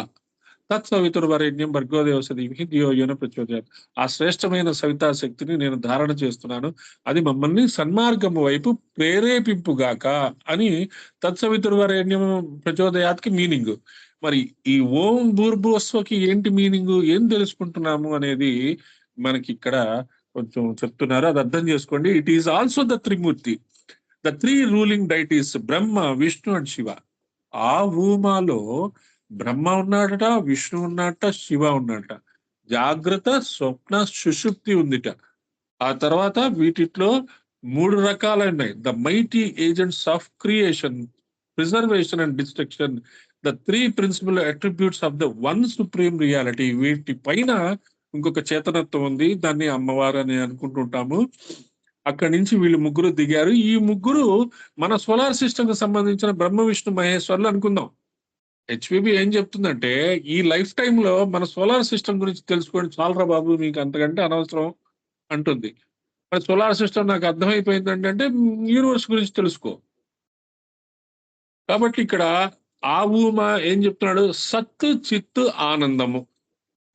తత్సవితుర్వరేణ్యం భర్గో దేవస్య ధీమహి ధియో యో నః ప్రచోదయాత్. ఆ శ్రేష్టమైన సవితా శక్తిని నేను ధారణ చేస్తున్నాను, అది మమ్మల్ని సన్మార్గము వైపు ప్రేరేపింపుగాక అని తత్సవితుర్వరేణ్యం ప్రచోదయాత్కి మీనింగ్. మరి ఈ ఓం భూర్భువస్వకి ఏంటి మీనింగ్, ఏం తెలుసుకుంటున్నాము అనేది మనకి ఇక్కడ కొంచెం చెప్తున్నారు. అది అర్థం చేసుకోండి. It is also the Trimurti, the 3 ruling deities, Brahma, Vishnu and Shiva. ఆ ఊమాలో బ్రహ్మ ఉన్నాడట, విష్ణు ఉన్నాడట, శివ ఉన్నాడట. జాగ్రత్త, స్వప్న, సుషుప్తి ఉందిట. ఆ తర్వాత వీటిలో 3 రకాలు ఉన్నాయి. The mighty agents of creation, preservation and destruction, the 3 principal attributes of the one supreme reality. వీటి పైన ఇంకొక చేతనత్వం ఉంది, దాన్ని అమ్మవారు అని అనుకుంటుంటాము. అక్కడి నుంచి వీళ్ళు ముగ్గురు దిగారు. ఈ ముగ్గురు మన సోలార్ సిస్టమ్ కి సంబంధించిన బ్రహ్మ, విష్ణు, మహేశ్వర్లు అనుకుందాం. హెచ్పిబి ఏం చెప్తుందంటే, ఈ లైఫ్ టైంలో మన సోలార్ సిస్టమ్ గురించి తెలుసుకోండి చాలరా బాబు, మీకు అంతకంటే అనవసరం అంటుంది. మరి సోలార్ సిస్టమ్ నాకు అర్థమైపోయిందంటే అంటే యూనివర్స్ గురించి తెలుసుకో. కాబట్టి ఇక్కడ ఆ ఊమ ఏం చెప్తున్నాడు? సత్, చిత్, ఆనందము,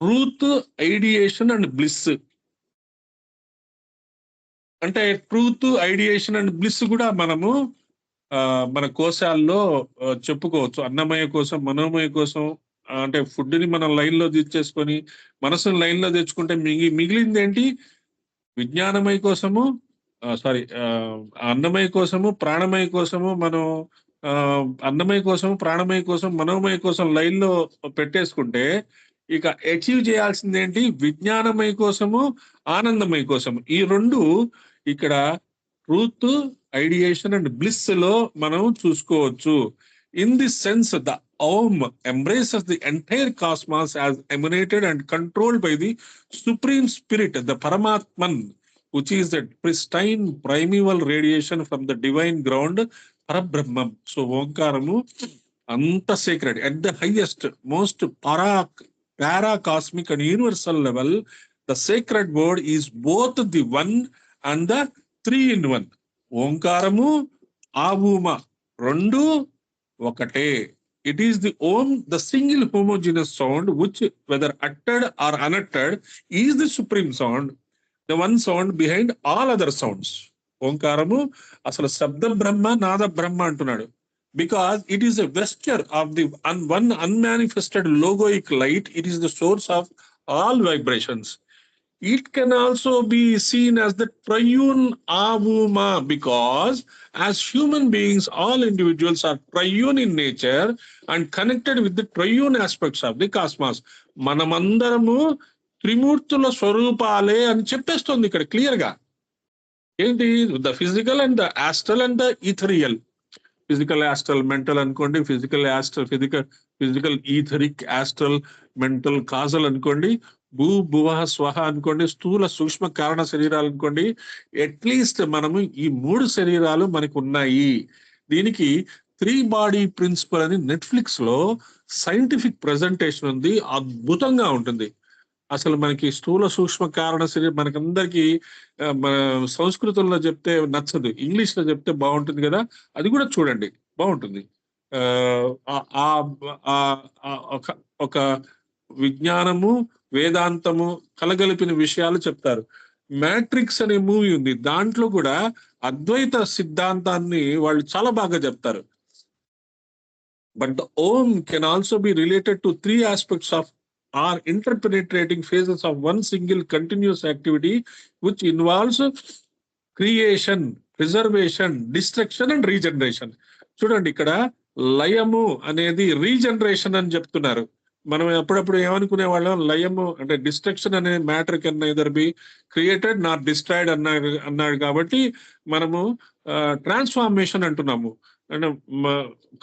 ట్రూత్, ఐడియేషన్ అండ్ బ్లిస్. అంటే ట్రూత్, ఐడియేషన్ అండ్ బ్లిస్ కూడా మనము మన కోశాల్లో చెప్పుకోవచ్చు. అన్నమయ కోసం, మనోమయ కోసం, అంటే ఫుడ్ ని మనం లైన్ లో తెచ్చేసుకొని మనసుని లైన్ లో తెచ్చుకుంటే మిగిలింది ఏంటి? విజ్ఞానమయ కోసము, అన్నమయ కోసము, ప్రాణమయ కోసము, మనం అన్నమయ కోసము, ప్రాణమయ కోసం, మనోమయ కోసం లైన్ లో పెట్టేసుకుంటే ఇక అచీవ్ చేయాల్సింది ఏంటి? విజ్ఞానమయ కోసము, ఆనందమయ కోసము. ఈ 2 ఇక్కడ ట్రూత్, ఐడియేషన్ అండ్ బ్లిస్ లో మనం చూసుకోవచ్చు. In this sense the Om embraces the entire cosmos as emanated and controlled by the supreme spirit, the పరమాత్మన్, which is the pristine primeval radiation from the divine ground, Parabrahman. So ఓంకారము అంత sacred at the highest, most paracosmic and universal level. The sacred word is both the one and the 3 in 1. ఓంకారము, ఆ ఊమ 2 ఒకటే. It is the Om, the single homogeneous sound, which whether uttered or unuttered is the supreme sound. The one sound behind all other sounds. ఓంకారము అసలు శబ్ద బ్రహ్మ నాద బ్రహ్మ అంటున్నాడు. Because it is a vesture of the one unmanifested logoic light. It is the source of all vibrations. It can also be seen as the triune avuma, because as human beings, all individuals are triune in nature and connected with the triune aspects of the cosmos. మనమందరము త్రిమూర్తుల స్వరూపాలే అని చెప్పేస్తుంది ఇక్కడ clear గా. ఏంటి? The physical and the astral and the ethereal. Physical astral mental అనుకోండి, physical etheric astral mental causal అనుకోండి, భూ భువ స్వహ అనుకోండి, స్థూల సూక్ష్మ కారణ శరీరాలు అనుకోండి. అట్లీస్ట్ మనము ఈ 3 శరీరాలు మనకు ఉన్నాయి. దీనికి 3 బాడీ ప్రిన్సిపల్ అని నెట్ఫ్లిక్స్ లో సైంటిఫిక్ ప్రెజెంటేషన్ ఉంది, అద్భుతంగా ఉంటుంది. అసలు మనకి స్థూల సూక్ష్మ కారణ శరీరం మనకందరికి మన సంస్కృతంలో చెప్తే నచ్చదు, ఇంగ్లీష్ లో చెప్తే బాగుంటుంది కదా, అది కూడా చూడండి, బాగుంటుంది. ఒక విజ్ఞానము వేదాంతము కలగలిపిన విషయాలు చెప్తారు. మ్యాట్రిక్స్ అనే మూవీ ఉంది, దాంట్లో కూడా అద్వైత సిద్ధాంతాన్ని వాళ్ళు చాలా బాగా చెప్తారు. But the Om can also be related to 3 aspects of are interpenetrating phases of one single continuous activity which involves creation, preservation, destruction and regeneration. చూడండి, ఇక్కడ లయము అనేది రీజనరేషన్ అని చెప్తున్నారు. మనం అప్పుడప్పుడు ఏమనుకునే వాళ్ళం, లయము అంటే డిస్ట్రక్షన్ అనే matter can neither be created not destroyed అన్నాడు కాబట్టి మనము ట్రాన్స్ఫార్మేషన్ అంటున్నాము. అంటే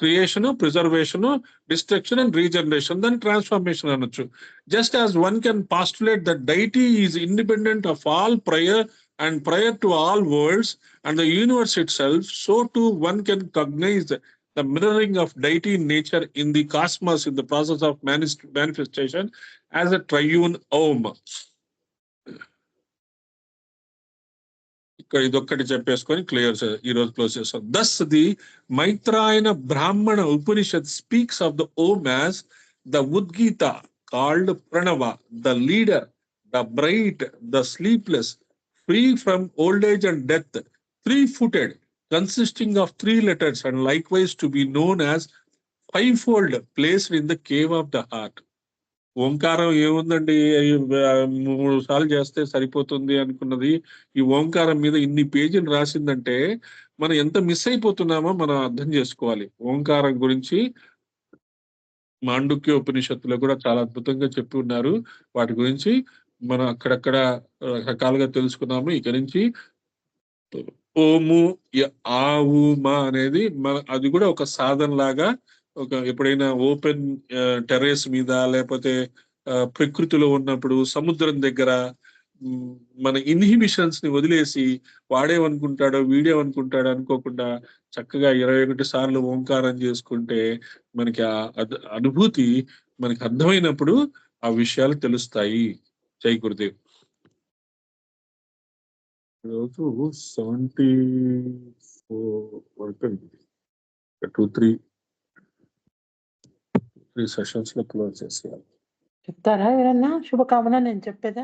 creation, preservation, destruction and regeneration, దాన్ని ట్రాన్స్ఫార్మేషన్ అనొచ్చు. Just as one can postulate that deity is independent of all prior to all worlds and the universe itself, so too one can cognize the mirroring of deity in nature in the cosmos in the process of manifestation as a triune Om. ఇక్కడ ఇదొక్కటి చెప్పేసుకొని clear ఈ రోజు close చేస్తాం. Thus the Maitrayana Brahmana Upanishad speaks of the Om as the Udgita, called Pranava, the leader, the bright, the sleepless, free from old age and death, 3-footed, consisting of 3 letters, and likewise to be known as 5-fold, placed in the cave of the heart. ఓంకారం ఏముందండి, 3 సార్లు చేస్తే సరిపోతుంది అనుకున్నది ఈ ఓంకారం మీద ఇన్ని పేజీలు రాసిందంటే మనం ఎంత మిస్ అయిపోతున్నామో మనం అర్థం చేసుకోవాలి. ఓంకారం గురించి మాండుక్య ఉపనిషత్తులో కూడా చాలా అద్భుతంగా చెప్పి ఉన్నారు. వాటి గురించి మనం అక్కడక్కడ రకరకాలుగా తెలుసుకున్నాము. ఇక నుంచి ఓము ఆవు మా అనేది అది కూడా ఒక సాధన లాగా, ఒక ఎప్పుడైనా ఓపెన్ టెర్రస్ మీద లేకపోతే ప్రకృతిలో ఉన్నప్పుడు సముద్రం దగ్గర మన ఇన్హిబిషన్స్ ని వదిలేసి వాడేమనుకుంటాడో వీడేమనుకుంటాడో అనుకోకుండా చక్కగా 21 సార్లు ఓంకారం చేసుకుంటే మనకి ఆ అనుభూతి మనకి అర్థమైనప్పుడు ఆ విషయాలు తెలుస్తాయి. జై గురుదేవ్. ఈరోజు 74 వరకు 2-3 సెషన్స్ లో క్లోజ్ చేసేయాలి. చెప్తారా ఎవరన్నా శుభకామన? నేను చెప్పేదా?